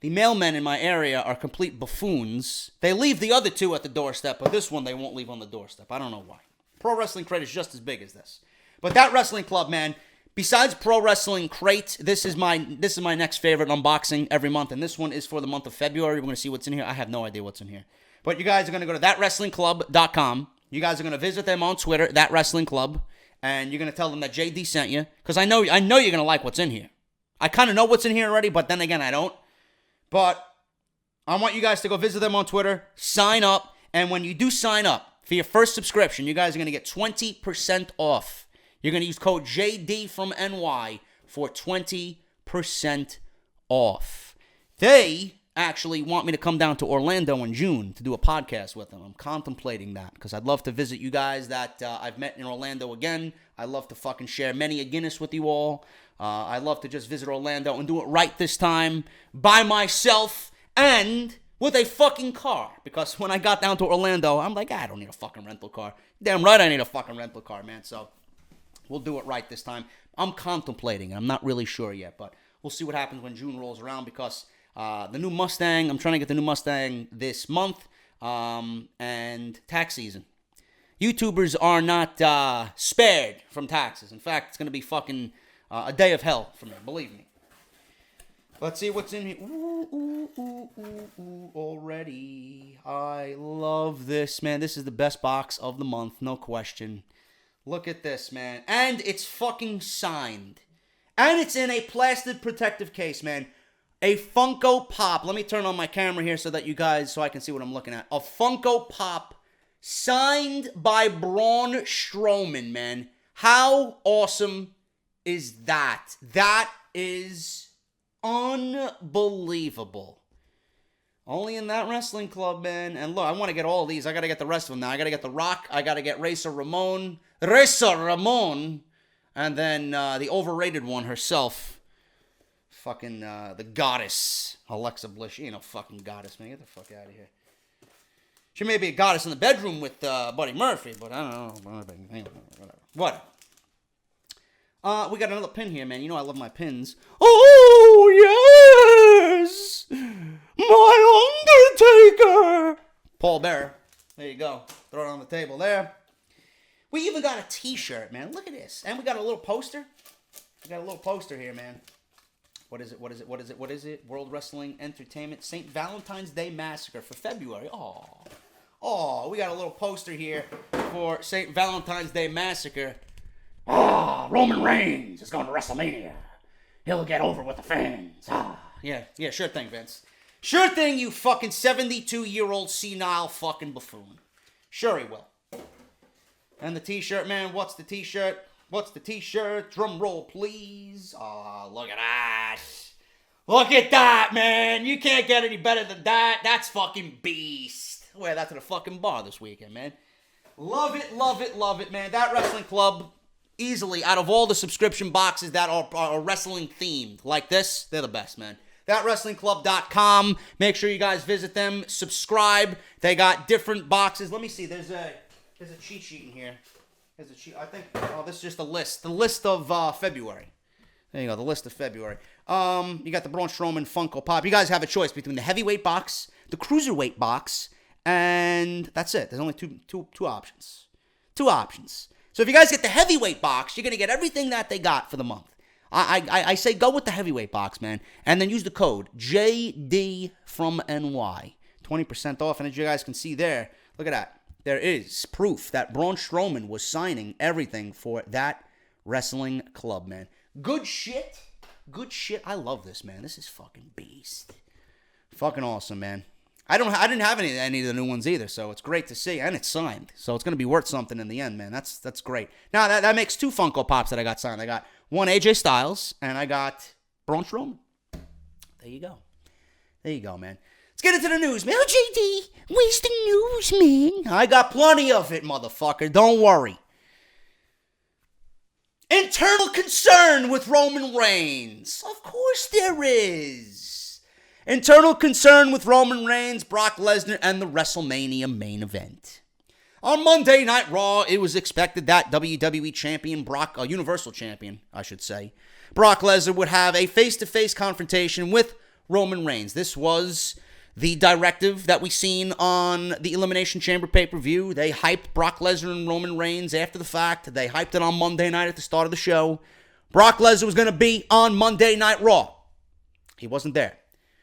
mailmen in my area are complete buffoons. They leave the other two at the doorstep, but this one they won't leave on the doorstep. I don't know why. Pro Wrestling Crate is just as big as this. But That Wrestling Club, man, besides Pro Wrestling Crate, this is my next favorite unboxing every month, and this one is for the month of February. We're going to see what's in here. I have no idea what's in here. But you guys are going to go to thatwrestlingclub.com. You guys are going to visit them on Twitter, That Wrestling Club, and you're going to tell them that JD sent you, because I know you're going to like what's in here. I kind of know what's in here already, but then again, I don't. But I want you guys to go visit them on Twitter, sign up, and when you do sign up for your first subscription, you guys are going to get 20% off. You're going to use code JDFROMNY for 20% off. They actually want me to come down to Orlando in June to do a podcast with them. I'm contemplating that because I'd love to visit you guys that I've met in Orlando again. I'd love to fucking share many a Guinness with you all. I'd love to just visit Orlando and do it right this time by myself and with a fucking car. Because when I got down to Orlando, I'm like, I don't need a fucking rental car. Damn right I need a fucking rental car, man. So we'll do it right this time. I'm contemplating it. I'm not really sure yet, but we'll see what happens when June rolls around because the new Mustang, I'm trying to get the new Mustang this month, and tax season. YouTubers are not spared from taxes. In fact, it's going to be fucking a day of hell for me, believe me. Let's see what's in here. Ooh, already. I love this, man. This is the best box of the month, no question. Look at this, man. And it's fucking signed. And it's in a plastic protective case, man. A Funko Pop. Let me turn on my camera here so that you guys, so I can see what I'm looking at. A Funko Pop signed by Braun Strowman, man. How awesome is that? That is unbelievable. Only in That Wrestling Club, man. And look, I want to get all these. I got to get the rest of them now. I got to get The Rock. I got to get Razor Ramon. And then the overrated one herself. Fucking the goddess, Alexa Bliss. She ain't no fucking goddess, man. Get the fuck out of here. She may be a goddess in the bedroom with Buddy Murphy, but I don't know. Whatever. We got another pin here, man. You know I love my pins. Oh, yes! My Undertaker! Paul Bearer. There you go. Throw it on the table there. We even got a t-shirt, man. Look at this. And we got a little poster. We got a little poster here, man. What is it? World Wrestling Entertainment St. Valentine's Day Massacre for February. Oh, we got a little poster here for St. Valentine's Day Massacre. Roman Reigns is going to WrestleMania. He'll get over with the fans. Yeah, sure thing, Vince. Sure thing, you fucking 72-year-old senile fucking buffoon. Sure he will. And the t-shirt, man, what's the t-shirt? Drum roll, please. Oh, look at that. Look at that, man. You can't get any better than that. That's fucking beast. Wear that to the fucking bar this weekend, man. Love it, man. That Wrestling Club, easily, out of all the subscription boxes that are wrestling themed like this, they're the best, man. ThatWrestlingClub.com. Make sure you guys visit them. Subscribe. They got different boxes. Let me see. There's a cheat sheet in here. This is just a list. The list of February. There you go, the list of February. You got the Braun Strowman Funko Pop. You guys have a choice between the heavyweight box, the cruiserweight box, and that's it. There's only two options. Two options. So if you guys get the heavyweight box, you're going to get everything that they got for the month. I say go with the heavyweight box, man, and then use the code JDFROMNY. 20% off, and as you guys can see there, look at that. There is proof that Braun Strowman was signing everything for That Wrestling Club, man. Good shit. I love this, man. This is fucking beast. Fucking awesome, man. I didn't have any of the new ones either, so it's great to see, and it's signed, so it's gonna be worth something in the end, man. That's great. Now that makes two Funko Pops that I got signed. I got one AJ Styles, and I got Braun Strowman. There you go, man. Let's get into the news, man. Oh, JD, where's the news, man? I got plenty of it, motherfucker. Don't worry. Internal concern with Roman Reigns. Of course there is. Internal concern with Roman Reigns, Brock Lesnar, and the WrestleMania main event. On Monday Night Raw, it was expected that WWE Champion Universal Champion, I should say, Brock Lesnar would have a face-to-face confrontation with Roman Reigns. This was the directive that we seen on the Elimination Chamber pay-per-view. They hyped Brock Lesnar and Roman Reigns after the fact. They hyped it on Monday night at the start of the show. Brock Lesnar was going to be on Monday Night Raw. He wasn't there.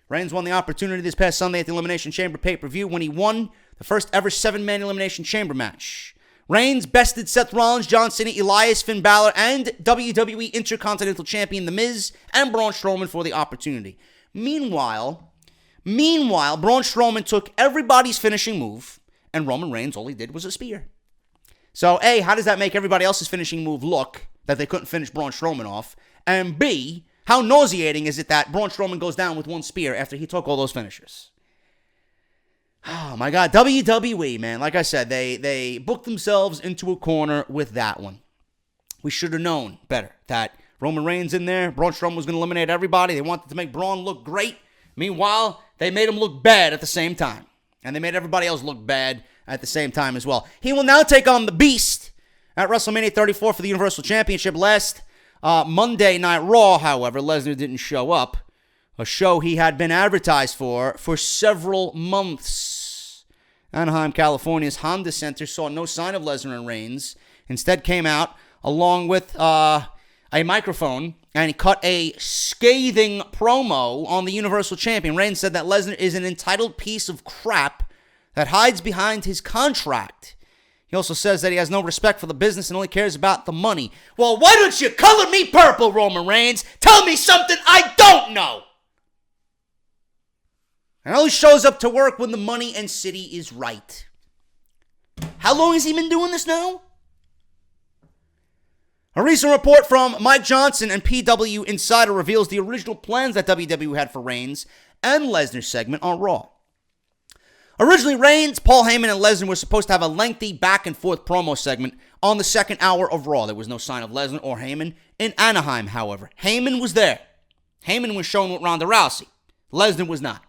Reigns won the opportunity this past Sunday at the Elimination Chamber pay-per-view when he won the first ever 7-man Elimination Chamber match. Reigns bested Seth Rollins, John Cena, Elias, Finn Balor, and WWE Intercontinental Champion The Miz and Braun Strowman for the opportunity. Meanwhile, Braun Strowman took everybody's finishing move, and Roman Reigns, all he did was a spear. So, A, how does that make everybody else's finishing move look that they couldn't finish Braun Strowman off? And B, how nauseating is it that Braun Strowman goes down with one spear after he took all those finishers? Oh, my God. WWE, man. Like I said, they booked themselves into a corner with that one. We should have known better that Roman Reigns in there, Braun Strowman was going to eliminate everybody. They wanted to make Braun look great. Meanwhile, they made him look bad at the same time. And they made everybody else look bad at the same time as well. He will now take on the Beast at WrestleMania 34 for the Universal Championship. Last Monday Night Raw, however, Lesnar didn't show up. A show he had been advertised for several months. Anaheim, California's Honda Center saw no sign of Lesnar and Reigns. Instead came out along with a microphone, and he cut a scathing promo on the Universal Champion. Reigns said that Lesnar is an entitled piece of crap that hides behind his contract. He also says that he has no respect for the business and only cares about the money. Well, why don't you color me purple, Roman Reigns? Tell me something I don't know. And only shows up to work when the money and city is right. How long has he been doing this now? A recent report from Mike Johnson and PW Insider reveals the original plans that WWE had for Reigns and Lesnar's segment on Raw. Originally, Reigns, Paul Heyman, and Lesnar were supposed to have a lengthy back-and-forth promo segment on the second hour of Raw. There was no sign of Lesnar or Heyman in Anaheim, however. Heyman was there. Heyman was shown with Ronda Rousey. Lesnar was not.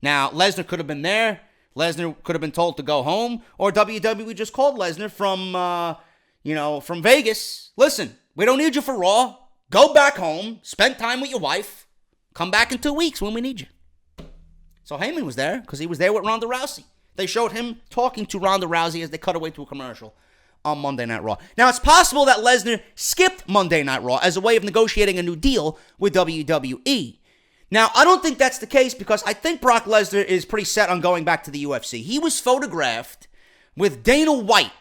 Now, Lesnar could have been there. Lesnar could have been told to go home. Or WWE just called Lesnar from Vegas. Listen, we don't need you for Raw. Go back home. Spend time with your wife. Come back in 2 weeks when we need you. So Heyman was there because he was there with Ronda Rousey. They showed him talking to Ronda Rousey as they cut away to a commercial on Monday Night Raw. Now, it's possible that Lesnar skipped Monday Night Raw as a way of negotiating a new deal with WWE. Now, I don't think that's the case because I think Brock Lesnar is pretty set on going back to the UFC. He was photographed with Dana White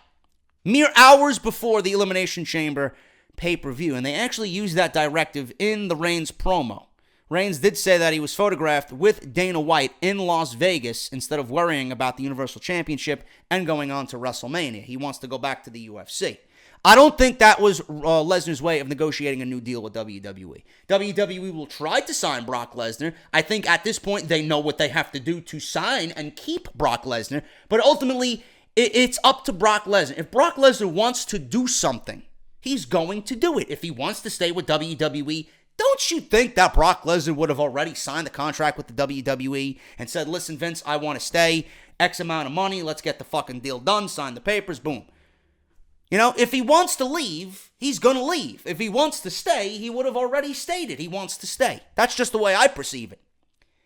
mere hours before the Elimination Chamber pay-per-view, and they actually used that directive in the Reigns promo. Reigns did say that he was photographed with Dana White in Las Vegas instead of worrying about the Universal Championship and going on to WrestleMania. He wants to go back to the UFC. I don't think that was Lesnar's way of negotiating a new deal with WWE. WWE will try to sign Brock Lesnar. I think at this point they know what they have to do to sign and keep Brock Lesnar. But ultimately, it's up to Brock Lesnar. If Brock Lesnar wants to do something, he's going to do it. If he wants to stay with WWE, don't you think that Brock Lesnar would have already signed the contract with the WWE and said, listen, Vince, I want to stay, X amount of money, let's get the fucking deal done, sign the papers, boom. You know, if he wants to leave, he's going to leave. If he wants to stay, he would have already stated he wants to stay. That's just the way I perceive it.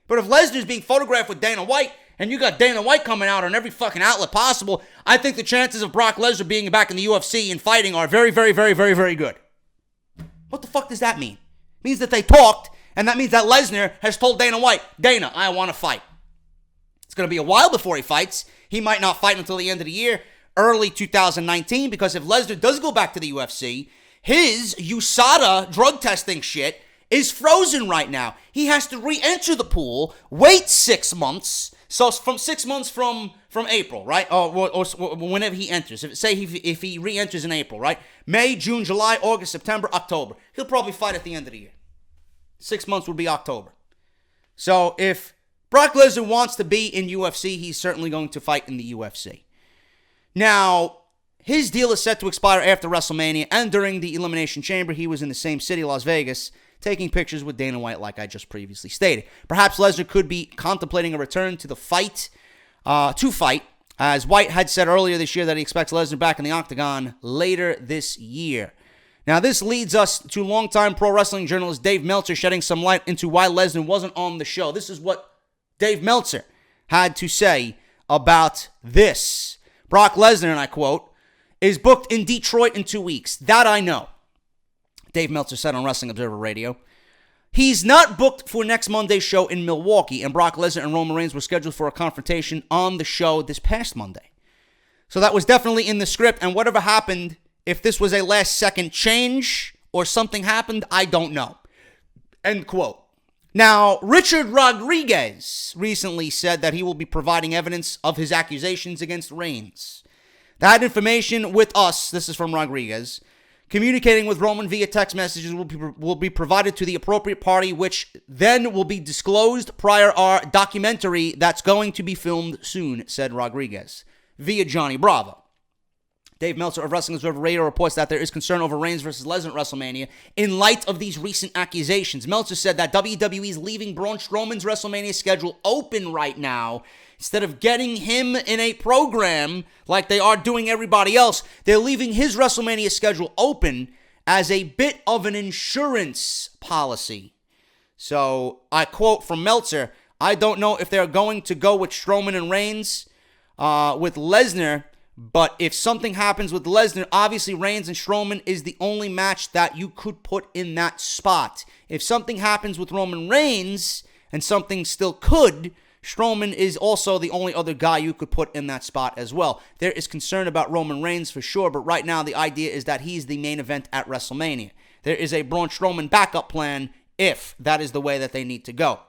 But if Lesnar's being photographed with Dana White, and you got Dana White coming out on every fucking outlet possible, I think the chances of Brock Lesnar being back in the UFC and fighting are very, very, very, very, very good. What the fuck does that mean? It means that they talked, and that means that Lesnar has told Dana White, Dana, I want to fight. It's going to be a while before he fights. He might not fight until the end of the year, early 2019, because if Lesnar does go back to the UFC, his USADA drug testing shit is frozen right now. He has to re-enter the pool, wait 6 months. So from 6 months from April, right? Or whenever he enters. If he re-enters in April, right? May, June, July, August, September, October. He'll probably fight at the end of the year. 6 months would be October. So if Brock Lesnar wants to be in UFC, he's certainly going to fight in the UFC. Now, his deal is set to expire after WrestleMania, and during the Elimination Chamber, he was in the same city, Las Vegas, taking pictures with Dana White like I just previously stated. Perhaps Lesnar could be contemplating a return to fight, as White had said earlier this year that he expects Lesnar back in the Octagon later this year. Now, this leads us to longtime pro wrestling journalist Dave Meltzer shedding some light into why Lesnar wasn't on the show. This is what Dave Meltzer had to say about this. Brock Lesnar, and I quote, is booked in Detroit in 2 weeks. That I know. Dave Meltzer said on Wrestling Observer Radio. He's not booked for next Monday's show in Milwaukee, and Brock Lesnar and Roman Reigns were scheduled for a confrontation on the show this past Monday. So that was definitely in the script, and whatever happened, if this was a last-second change or something happened, I don't know. End quote. Now, Richard Rodriguez recently said that he will be providing evidence of his accusations against Reigns. That information with us, this is from Rodriguez, communicating with Roman via text messages will be provided to the appropriate party, which then will be disclosed prior our documentary that's going to be filmed soon, said Rodriguez, via Johnny Bravo. Dave Meltzer of Wrestling Observer Radio reports that there is concern over Reigns versus Lesnar at WrestleMania in light of these recent accusations. Meltzer said that WWE is leaving Braun Strowman's WrestleMania schedule open right now. Instead of getting him in a program like they are doing everybody else, they're leaving his WrestleMania schedule open as a bit of an insurance policy. So, I quote from Meltzer, I don't know if they're going to go with Strowman and Reigns with Lesnar, but if something happens with Lesnar, obviously Reigns and Strowman is the only match that you could put in that spot. If something happens with Roman Reigns, and something still could, Strowman is also the only other guy you could put in that spot as well. There is concern about Roman Reigns for sure, but right now the idea is that he's the main event at WrestleMania. There is a Braun Strowman backup plan if that is the way that they need to go.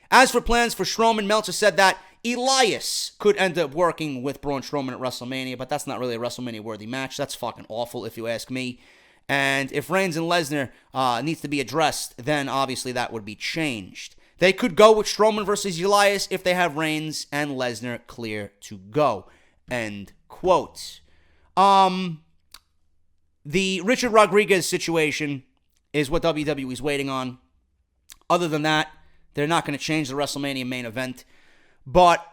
As for plans for Strowman, Meltzer said that Elias could end up working with Braun Strowman at WrestleMania, but that's not really a WrestleMania-worthy match. That's fucking awful, if you ask me. And if Reigns and Lesnar needs to be addressed, then obviously that would be changed. They could go with Strowman versus Elias if they have Reigns and Lesnar clear to go. End quote. The Richard Rodriguez situation is what WWE is waiting on. Other than that, they're not going to change the WrestleMania main event. But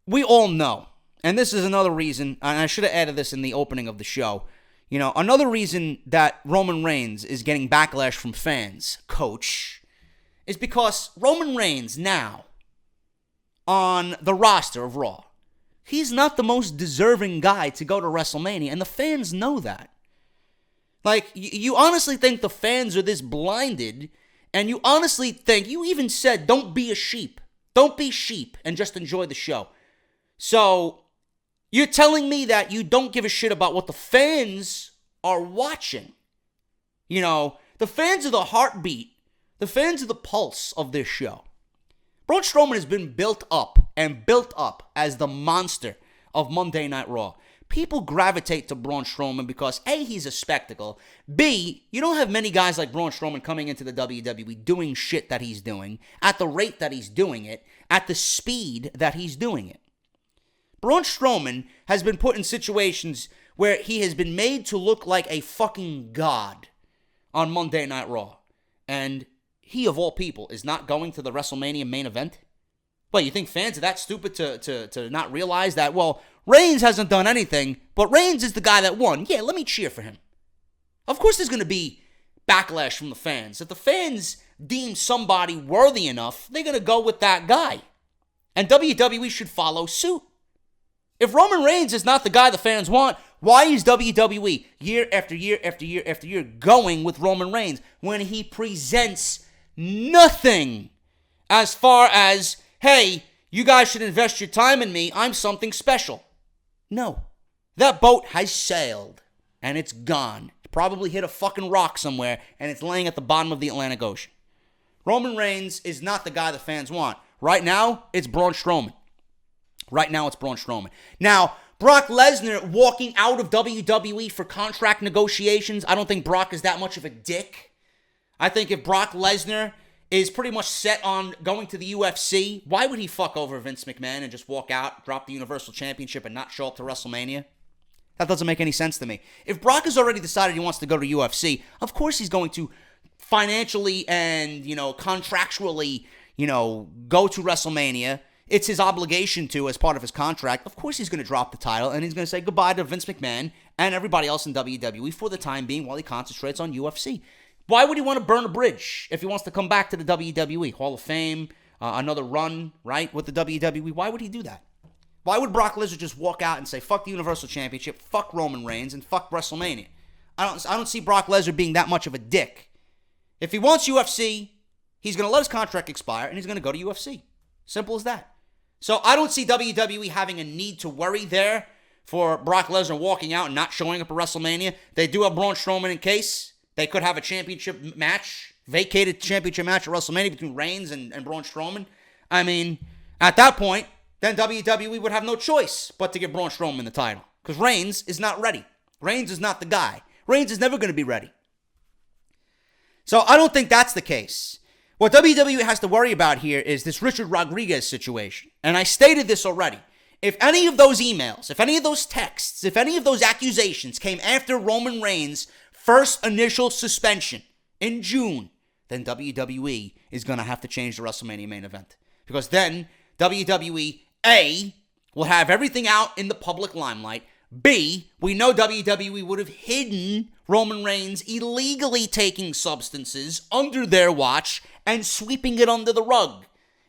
we all know, and this is another reason, and I should have added this in the opening of the show, another reason that Roman Reigns is getting backlash from fans, Coach, is because Roman Reigns now, on the roster of Raw, he's not the most deserving guy to go to WrestleMania, and the fans know that. Like, you honestly think the fans are this blinded, and you honestly think, you even said, don't be a sheep. Don't be sheep and just enjoy the show. So, you're telling me that you don't give a shit about what the fans are watching. The fans are the heartbeat. The fans are the pulse of this show. Braun Strowman has been built up as the monster of Monday Night Raw. People gravitate to Braun Strowman because A, he's a spectacle. B, you don't have many guys like Braun Strowman coming into the WWE doing shit that he's doing, at the rate that he's doing it, at the speed that he's doing it. Braun Strowman has been put in situations where he has been made to look like a fucking god on Monday Night Raw. And he, of all people, is not going to the WrestleMania main event? Well, you think fans are that stupid to not realize that, well, Reigns hasn't done anything, but Reigns is the guy that won. Yeah, let me cheer for him. Of course there's going to be backlash from the fans. If the fans deem somebody worthy enough, they're going to go with that guy. And WWE should follow suit. If Roman Reigns is not the guy the fans want, why is WWE year after year after year after year going with Roman Reigns when he presents nothing as far as, hey, you guys should invest your time in me, I'm something special? No. That boat has sailed, and it's gone. It probably hit a fucking rock somewhere, and it's laying at the bottom of the Atlantic Ocean. Roman Reigns is not the guy the fans want. Right now, it's Braun Strowman. Now, Brock Lesnar walking out of WWE for contract negotiations, I don't think Brock is that much of a dick. I think if Brock Lesnar is pretty much set on going to the UFC, why would he fuck over Vince McMahon and just walk out, drop the Universal Championship, and not show up to WrestleMania? That doesn't make any sense to me. If Brock has already decided he wants to go to UFC, of course he's going to financially and, contractually, go to WrestleMania. It's his obligation to as part of his contract. Of course he's going to drop the title and he's going to say goodbye to Vince McMahon and everybody else in WWE for the time being while he concentrates on UFC. Why would he want to burn a bridge if he wants to come back to the WWE? Hall of Fame, another run, right, with the WWE. Why would he do that? Why would Brock Lesnar just walk out and say, fuck the Universal Championship, fuck Roman Reigns, and fuck WrestleMania? I don't see Brock Lesnar being that much of a dick. If he wants UFC, he's going to let his contract expire, and he's going to go to UFC. Simple as that. So I don't see WWE having a need to worry there for Brock Lesnar walking out and not showing up at WrestleMania. They do have Braun Strowman in case. They could have a championship match, vacated championship match at WrestleMania between Reigns and Braun Strowman. I mean, at that point, then WWE would have no choice but to give Braun Strowman the title. Because Reigns is not ready. Reigns is not the guy. Reigns is never going to be ready. So I don't think that's the case. What WWE has to worry about here is this Richard Rodriguez situation. And I stated this already. If any of those emails, if any of those texts, if any of those accusations came after Roman Reigns' first initial suspension in June, then WWE is going to have to change the WrestleMania main event. Because then WWE, A, will have everything out in the public limelight. B, we know WWE would have hidden Roman Reigns illegally taking substances under their watch and sweeping it under the rug,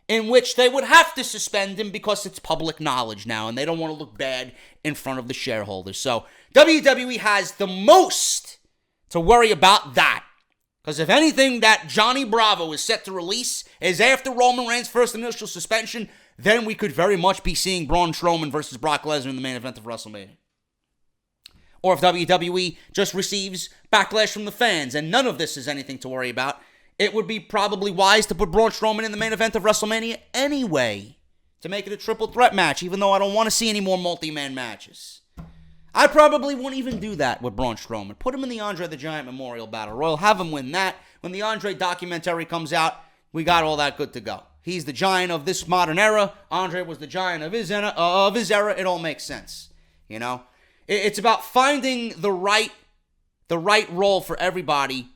in which they would have to suspend him because it's public knowledge now, and they don't want to look bad in front of the shareholders. So WWE has the most to worry about that. Because if anything that Johnny Bravo is set to release is after Roman Reigns' first initial suspension, then we could very much be seeing Braun Strowman versus Brock Lesnar in the main event of WrestleMania. Or if WWE just receives backlash from the fans and none of this is anything to worry about, it would be probably wise to put Braun Strowman in the main event of WrestleMania anyway, to make it a triple threat match, even though I don't want to see any more multi-man matches. I probably won't even do that with Braun Strowman. Put him in the Andre the Giant Memorial Battle Royal, have him win that. When the Andre documentary comes out, we got all that good to go. He's the giant of this modern era. Andre was the giant of his era. It all makes sense, It's about finding the right role for everybody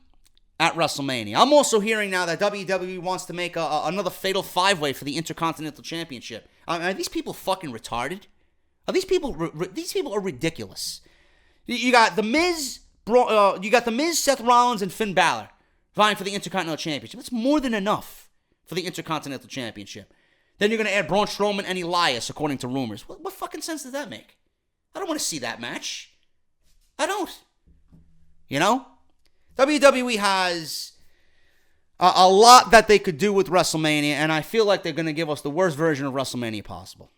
at WrestleMania. I'm also hearing now that WWE wants to make another fatal five-way for the Intercontinental Championship. Are these people fucking retarded? Are these people are ridiculous. You got the Miz, Seth Rollins, and Finn Balor vying for the Intercontinental Championship. That's more than enough for the Intercontinental Championship. Then you're going to add Braun Strowman and Elias, according to rumors. What fucking sense does that make? I don't want to see that match. I don't. WWE has a lot that they could do with WrestleMania, and I feel like they're going to give us the worst version of WrestleMania possible.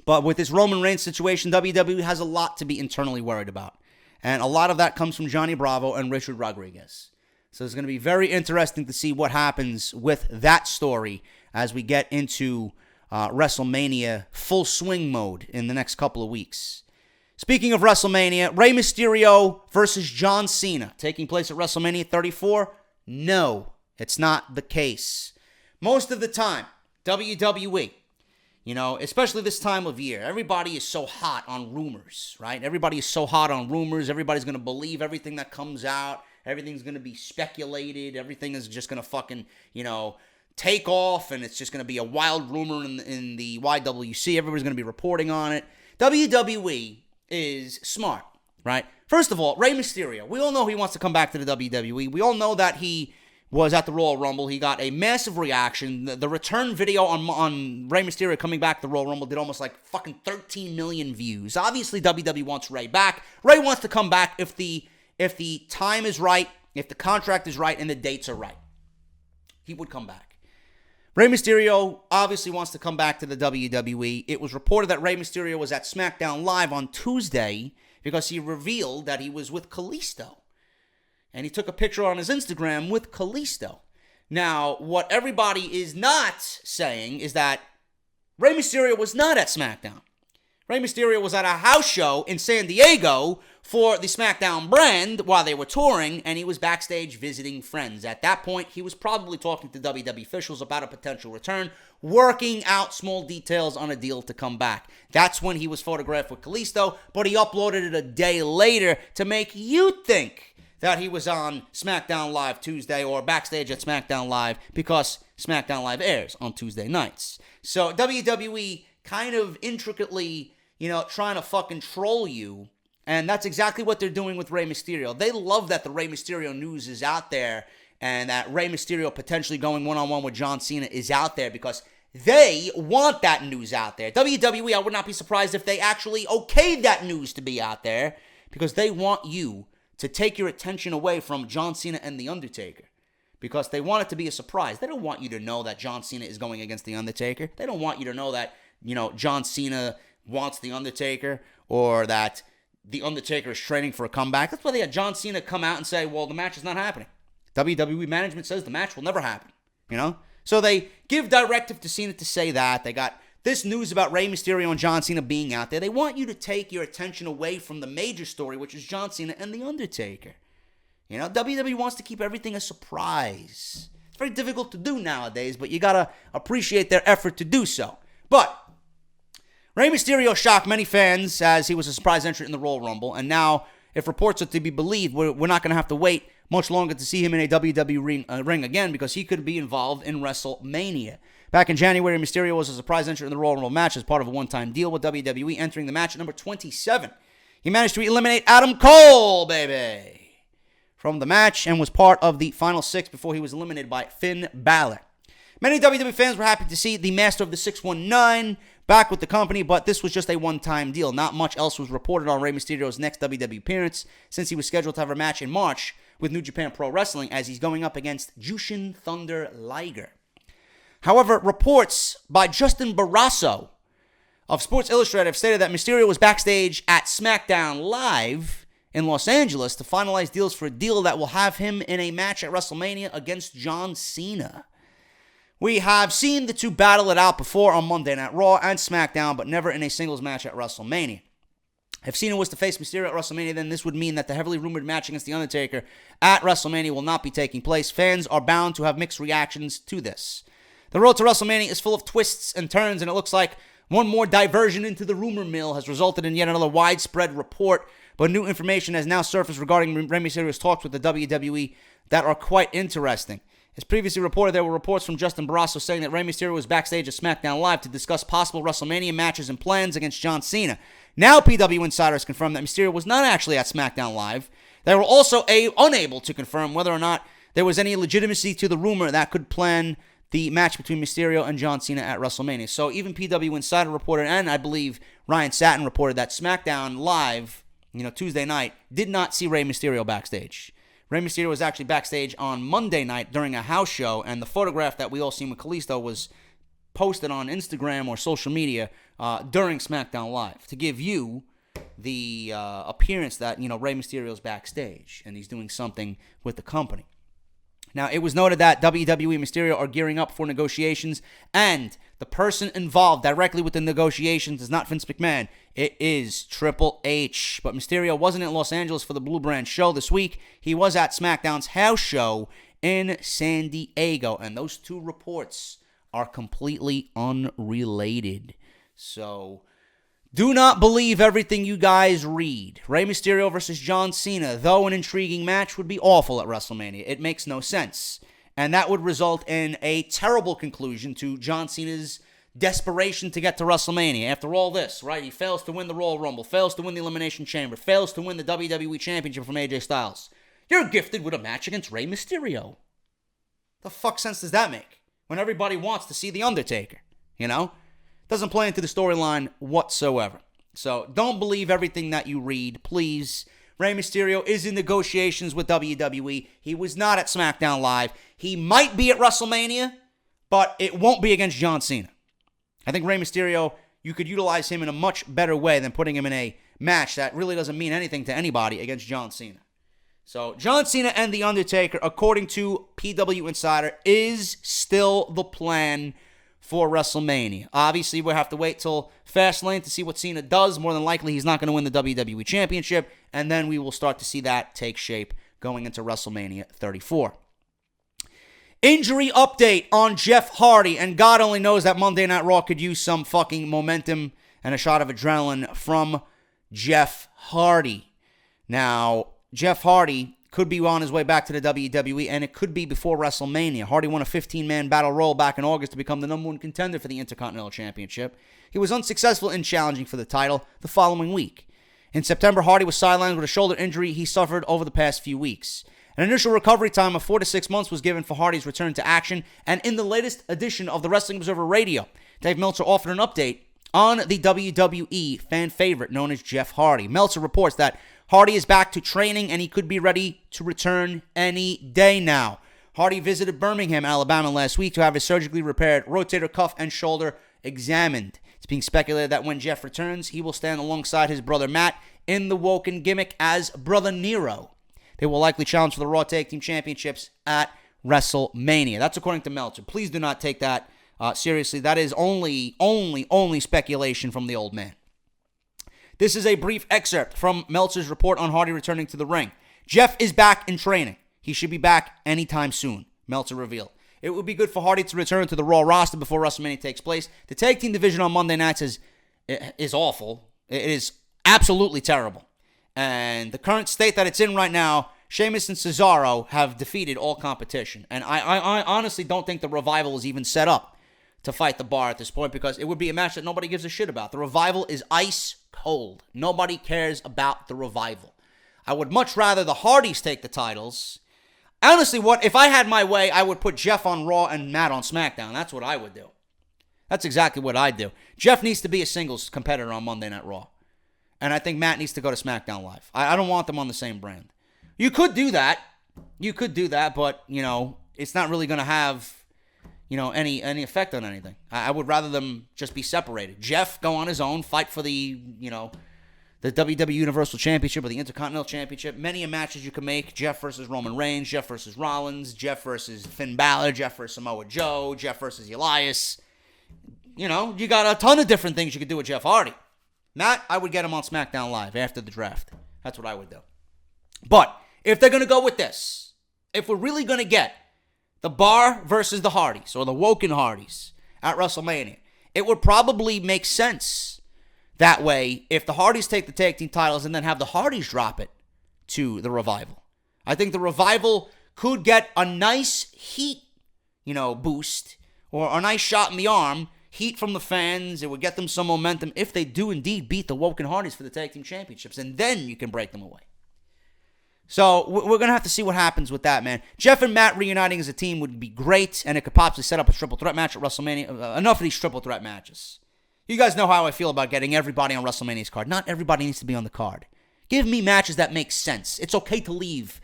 But with this Roman Reigns situation, WWE has a lot to be internally worried about. And a lot of that comes from Johnny Bravo and Richard Rodriguez. So it's going to be very interesting to see what happens with that story as we get into WrestleMania full swing mode in the next couple of weeks. Speaking of WrestleMania, Rey Mysterio versus John Cena taking place at WrestleMania 34? No, it's not the case. Most of the time, WWE, especially this time of year, everybody is so hot on rumors, right? Everybody is so hot on rumors. Everybody's going to believe everything that comes out. Everything's going to be speculated. Everything is just going to fucking, take off, and it's just going to be a wild rumor in the YWC. Everybody's going to be reporting on it. WWE is smart, right? First of all, Rey Mysterio. We all know he wants to come back to the WWE. We all know that he was at the Royal Rumble. He got a massive reaction. The return video on Rey Mysterio coming back to the Royal Rumble did almost like fucking 13 million views. Obviously, WWE wants Rey back. Rey wants to come back if the time is right, if the contract is right, and the dates are right. He would come back. Rey Mysterio obviously wants to come back to the WWE. It was reported that Rey Mysterio was at SmackDown Live on Tuesday because he revealed that he was with Kalisto. And he took a picture on his Instagram with Kalisto. Now, what everybody is not saying is that Rey Mysterio was not at SmackDown. Rey Mysterio was at a house show in San Diego for the SmackDown brand while they were touring, and he was backstage visiting friends. At that point, he was probably talking to WWE officials about a potential return, working out small details on a deal to come back. That's when he was photographed with Kalisto, but he uploaded it a day later to make you think that he was on SmackDown Live Tuesday or backstage at SmackDown Live, because SmackDown Live airs on Tuesday nights. So WWE kind of intricately, trying to fucking troll you. And that's exactly what they're doing with Rey Mysterio. They love that the Rey Mysterio news is out there and that Rey Mysterio potentially going one-on-one with John Cena is out there because they want that news out there. WWE, I would not be surprised if they actually okayed that news to be out there because they want you to take your attention away from John Cena and The Undertaker because they want it to be a surprise. They don't want you to know that John Cena is going against The Undertaker. They don't want you to know that, John Cena wants The Undertaker or that The Undertaker is training for a comeback. That's why they had John Cena come out and say, well, the match is not happening. WWE management says the match will never happen, So they give directive to Cena to say that. They got this news about Rey Mysterio and John Cena being out there. They want you to take your attention away from the major story, which is John Cena and The Undertaker. WWE wants to keep everything a surprise. It's very difficult to do nowadays, but you got to appreciate their effort to do so. But Rey Mysterio shocked many fans as he was a surprise entrant in the Royal Rumble, and now, if reports are to be believed, we're not going to have to wait much longer to see him in a WWE ring again because he could be involved in WrestleMania. Back in January, Mysterio was a surprise entrant in the Royal Rumble match as part of a one-time deal with WWE, entering the match at number 27. He managed to eliminate Adam Cole, baby, from the match and was part of the final 6 before he was eliminated by Finn Balor. Many WWE fans were happy to see the Master of the 619 back with the company, but this was just a one-time deal. Not much else was reported on Rey Mysterio's next WWE appearance since he was scheduled to have a match in March with New Japan Pro Wrestling as he's going up against Jushin Thunder Liger. However, reports by Justin Barrasso of Sports Illustrated have stated that Mysterio was backstage at SmackDown Live in Los Angeles to finalize deals for a deal that will have him in a match at WrestleMania against John Cena. We have seen the two battle it out before on Monday Night Raw and SmackDown, but never in a singles match at WrestleMania. If Cena was to face Mysterio at WrestleMania, then this would mean that the heavily rumored match against The Undertaker at WrestleMania will not be taking place. Fans are bound to have mixed reactions to this. The road to WrestleMania is full of twists and turns, and it looks like one more diversion into the rumor mill has resulted in yet another widespread report, but new information has now surfaced regarding Rey Mysterio's talks with the WWE that are quite interesting. As previously reported, there were reports from Justin Barrasso saying that Rey Mysterio was backstage at SmackDown Live to discuss possible WrestleMania matches and plans against John Cena. Now PW insiders confirm that Mysterio was not actually at SmackDown Live. They were also unable to confirm whether or not there was any legitimacy to the rumor that could plan the match between Mysterio and John Cena at WrestleMania. So even PW Insider reported, and I believe Ryan Satin reported, that SmackDown Live, Tuesday night, did not see Rey Mysterio backstage. Rey Mysterio was actually backstage on Monday night during a house show, and the photograph that we all seen with Kalisto was posted on Instagram or social media during SmackDown Live to give you the appearance that, Rey Mysterio's backstage, and he's doing something with the company. Now, it was noted that WWE and Mysterio are gearing up for negotiations, and the person involved directly with the negotiations is not Vince McMahon. It is Triple H. But Mysterio wasn't in Los Angeles for the Blue Brand show this week. He was at SmackDown's house show in San Diego, and those two reports are completely unrelated. So do not believe everything you guys read. Rey Mysterio versus John Cena, though an intriguing match, would be awful at WrestleMania. It makes no sense. And that would result in a terrible conclusion to John Cena's desperation to get to WrestleMania. After all this, right? He fails to win the Royal Rumble, fails to win the Elimination Chamber, fails to win the WWE Championship from AJ Styles. You're gifted with a match against Rey Mysterio. The fuck sense does that make? When everybody wants to see The Undertaker, Doesn't play into the storyline whatsoever. So don't believe everything that you read, please. Rey Mysterio is in negotiations with WWE. He was not at SmackDown Live. He might be at WrestleMania, but it won't be against John Cena. I think Rey Mysterio, you could utilize him in a much better way than putting him in a match that really doesn't mean anything to anybody against John Cena. So John Cena and The Undertaker, according to PW Insider, is still the plan for WrestleMania. Obviously, we'll have to wait till Fastlane to see what Cena does. More than likely, he's not going to win the WWE Championship, and then we will start to see that take shape going into WrestleMania 34. Injury update on Jeff Hardy, and God only knows that Monday Night Raw could use some fucking momentum and a shot of adrenaline from Jeff Hardy. Now, Jeff Hardy could be on his way back to the WWE, and it could be before WrestleMania. Hardy won a 15-man battle royal back in August to become the number one contender for the Intercontinental Championship. He was unsuccessful in challenging for the title the following week. In September, Hardy was sidelined with a shoulder injury he suffered over the past few weeks. An initial recovery time of 4 to 6 months was given for Hardy's return to action, and in the latest edition of the Wrestling Observer Radio, Dave Meltzer offered an update on the WWE fan favorite known as Jeff Hardy. Meltzer reports that Hardy is back to training and he could be ready to return any day now. Hardy visited Birmingham, Alabama last week to have his surgically repaired rotator cuff and shoulder examined. It's being speculated that when Jeff returns, he will stand alongside his brother Matt in the Woken gimmick as Brother Nero. They will likely challenge for the Raw Tag Team Championships at WrestleMania. That's according to Meltzer. Please do not take that seriously. That is only speculation from the old man. This is a brief excerpt from Meltzer's report on Hardy returning to the ring. Jeff is back in training. He should be back anytime soon, Meltzer revealed. It would be good for Hardy to return to the Raw roster before WrestleMania takes place. The tag team division on Monday nights is awful. It is absolutely terrible. And the current state that it's in right now, Sheamus and Cesaro have defeated all competition. And I honestly don't think the Revival is even set up to fight the Bar at this point, because it would be a match that nobody gives a shit about. The Revival is ice cold. Nobody cares about the Revival. I would much rather the Hardys take the titles. Honestly, if I had my way, I would put Jeff on Raw and Matt on SmackDown. That's what I would do. That's exactly what I'd do. Jeff needs to be a singles competitor on Monday Night Raw. And I think Matt needs to go to SmackDown Live. I don't want them on the same brand. You could do that. But, it's not really going to have, any effect on anything. I would rather them just be separated. Jeff go on his own, fight for the WWE Universal Championship or the Intercontinental Championship. Many matches you can make. Jeff versus Roman Reigns, Jeff versus Rollins, Jeff versus Finn Balor, Jeff versus Samoa Joe, Jeff versus Elias. You got a ton of different things you could do with Jeff Hardy. Matt, I would get him on SmackDown Live after the draft. That's what I would do. But if they're going to go with this, if we're really going to get the Bar versus the Hardys, or the Woken Hardys at WrestleMania, it would probably make sense that way if the Hardys take the tag team titles and then have the Hardys drop it to the Revival. I think the Revival could get a nice heat, boost, or a nice shot in the arm, heat from the fans. It would get them some momentum if they do indeed beat the Woken Hardys for the tag team championships, and then you can break them away. So we're going to have to see what happens with that, man. Jeff and Matt reuniting as a team would be great, and it could possibly set up a triple threat match at WrestleMania. Enough of these triple threat matches. You guys know how I feel about getting everybody on WrestleMania's card. Not everybody needs to be on the card. Give me matches that make sense. It's okay to leave,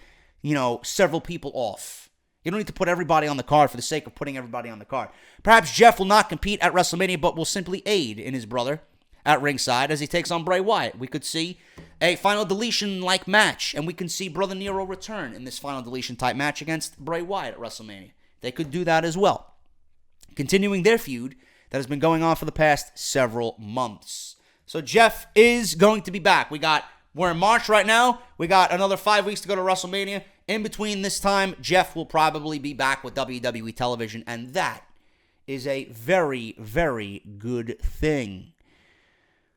several people off. You don't need to put everybody on the card for the sake of putting everybody on the card. Perhaps Jeff will not compete at WrestleMania, but will simply aid in his brother at ringside as he takes on Bray Wyatt. We could see a Final Deletion-like match, and we can see Brother Nero return in this Final Deletion-type match against Bray Wyatt at WrestleMania. They could do that as well, continuing their feud that has been going on for the past several months. So Jeff is going to be back. We're in March right now. We got another 5 weeks to go to WrestleMania. In between this time, Jeff will probably be back with WWE television, and that is a very, very good thing.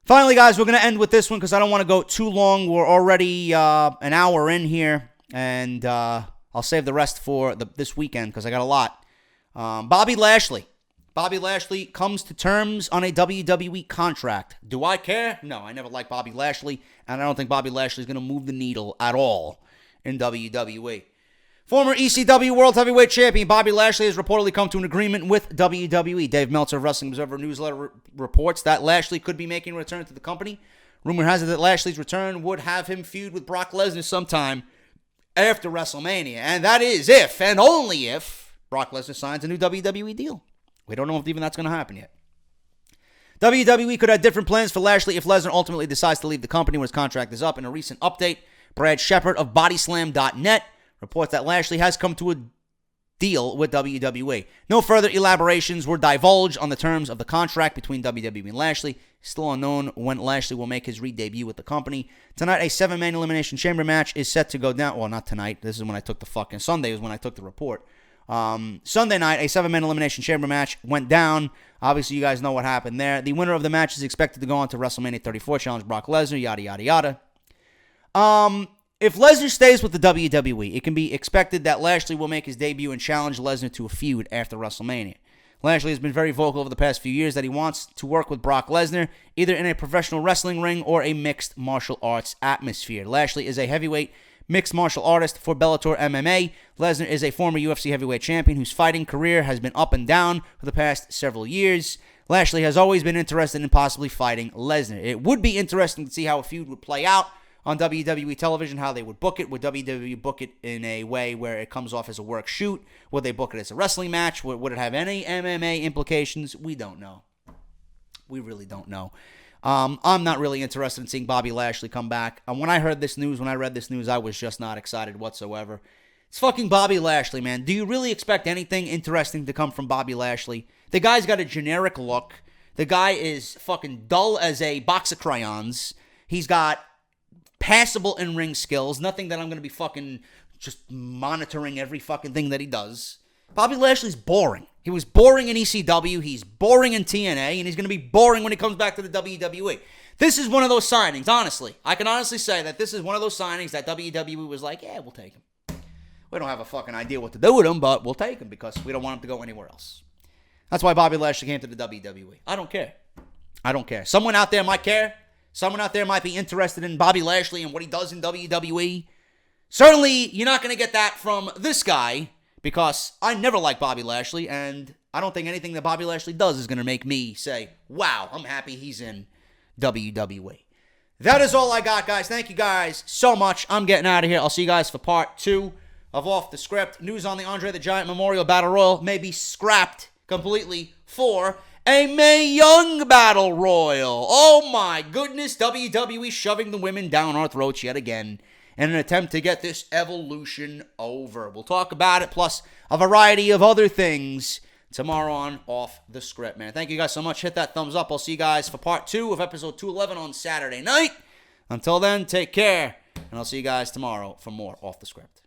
Finally, guys, we're going to end with this one because I don't want to go too long. We're already an hour in here, and I'll save the rest for this weekend because I got a lot. Bobby Lashley. Bobby Lashley comes to terms on a WWE contract. Do I care? No, I never liked Bobby Lashley, and I don't think Bobby Lashley is going to move the needle at all in WWE. Former ECW World Heavyweight Champion Bobby Lashley has reportedly come to an agreement with WWE. Dave Meltzer of Wrestling Observer Newsletter reports that Lashley could be making a return to the company. Rumor has it that Lashley's return would have him feud with Brock Lesnar sometime after WrestleMania. And that is if, and only if, Brock Lesnar signs a new WWE deal. We don't know if even that's going to happen yet. WWE could have different plans for Lashley if Lesnar ultimately decides to leave the company when his contract is up. In a recent update, Brad Shepard of Bodyslam.net reports that Lashley has come to a deal with WWE. No further elaborations were divulged on the terms of the contract between WWE and Lashley. Still unknown when Lashley will make his re-debut with the company. Tonight, a 7-man Elimination Chamber match is set to go down. Well, not tonight. This is when I took the fucking... Sunday is when I took the report. Sunday night, a 7-man Elimination Chamber match went down. Obviously, you guys know what happened there. The winner of the match is expected to go on to WrestleMania 34, challenge Brock Lesnar, yada, yada, yada. If Lesnar stays with the WWE, it can be expected that Lashley will make his debut and challenge Lesnar to a feud after WrestleMania. Lashley has been very vocal over the past few years that he wants to work with Brock Lesnar, either in a professional wrestling ring or a mixed martial arts atmosphere. Lashley is a heavyweight mixed martial artist for Bellator MMA. Lesnar is a former UFC heavyweight champion whose fighting career has been up and down for the past several years. Lashley has always been interested in possibly fighting Lesnar. It would be interesting to see how a feud would play out on WWE television, how they would book it. Would WWE book it in a way where it comes off as a work shoot? Would they book it as a wrestling match? Would it have any MMA implications? We don't know. We really don't know. I'm not really interested in seeing Bobby Lashley come back. When I read this news, I was just not excited whatsoever. It's fucking Bobby Lashley, man. Do you really expect anything interesting to come from Bobby Lashley? The guy's got a generic look. The guy is fucking dull as a box of crayons. He's got passable in-ring skills. Nothing that I'm going to be fucking just monitoring every fucking thing that he does. Bobby Lashley's boring. He was boring in ECW. He's boring in TNA. And he's going to be boring when he comes back to the WWE. This is one of those signings, honestly. I can honestly say that this is one of those signings that WWE was like, yeah, we'll take him. We don't have a fucking idea what to do with him, but we'll take him because we don't want him to go anywhere else. That's why Bobby Lashley came to the WWE. I don't care. I don't care. Someone out there might care. Someone out there might be interested in Bobby Lashley and what he does in WWE. Certainly, you're not going to get that from this guy because I never liked Bobby Lashley, and I don't think anything that Bobby Lashley does is going to make me say, wow, I'm happy he's in WWE. That is all I got, guys. Thank you guys so much. I'm getting out of here. I'll see you guys for part 2 of Off the Script. News on the Andre the Giant Memorial Battle Royal may be scrapped completely for a Mae Young Battle Royal. Oh my goodness, WWE shoving the women down our throats yet again in an attempt to get this evolution over. We'll talk about it, plus a variety of other things tomorrow on Off the Script, man. Thank you guys so much. Hit that thumbs up. I'll see you guys for part 2 of episode 211 on Saturday night. Until then, take care, and I'll see you guys tomorrow for more Off the Script.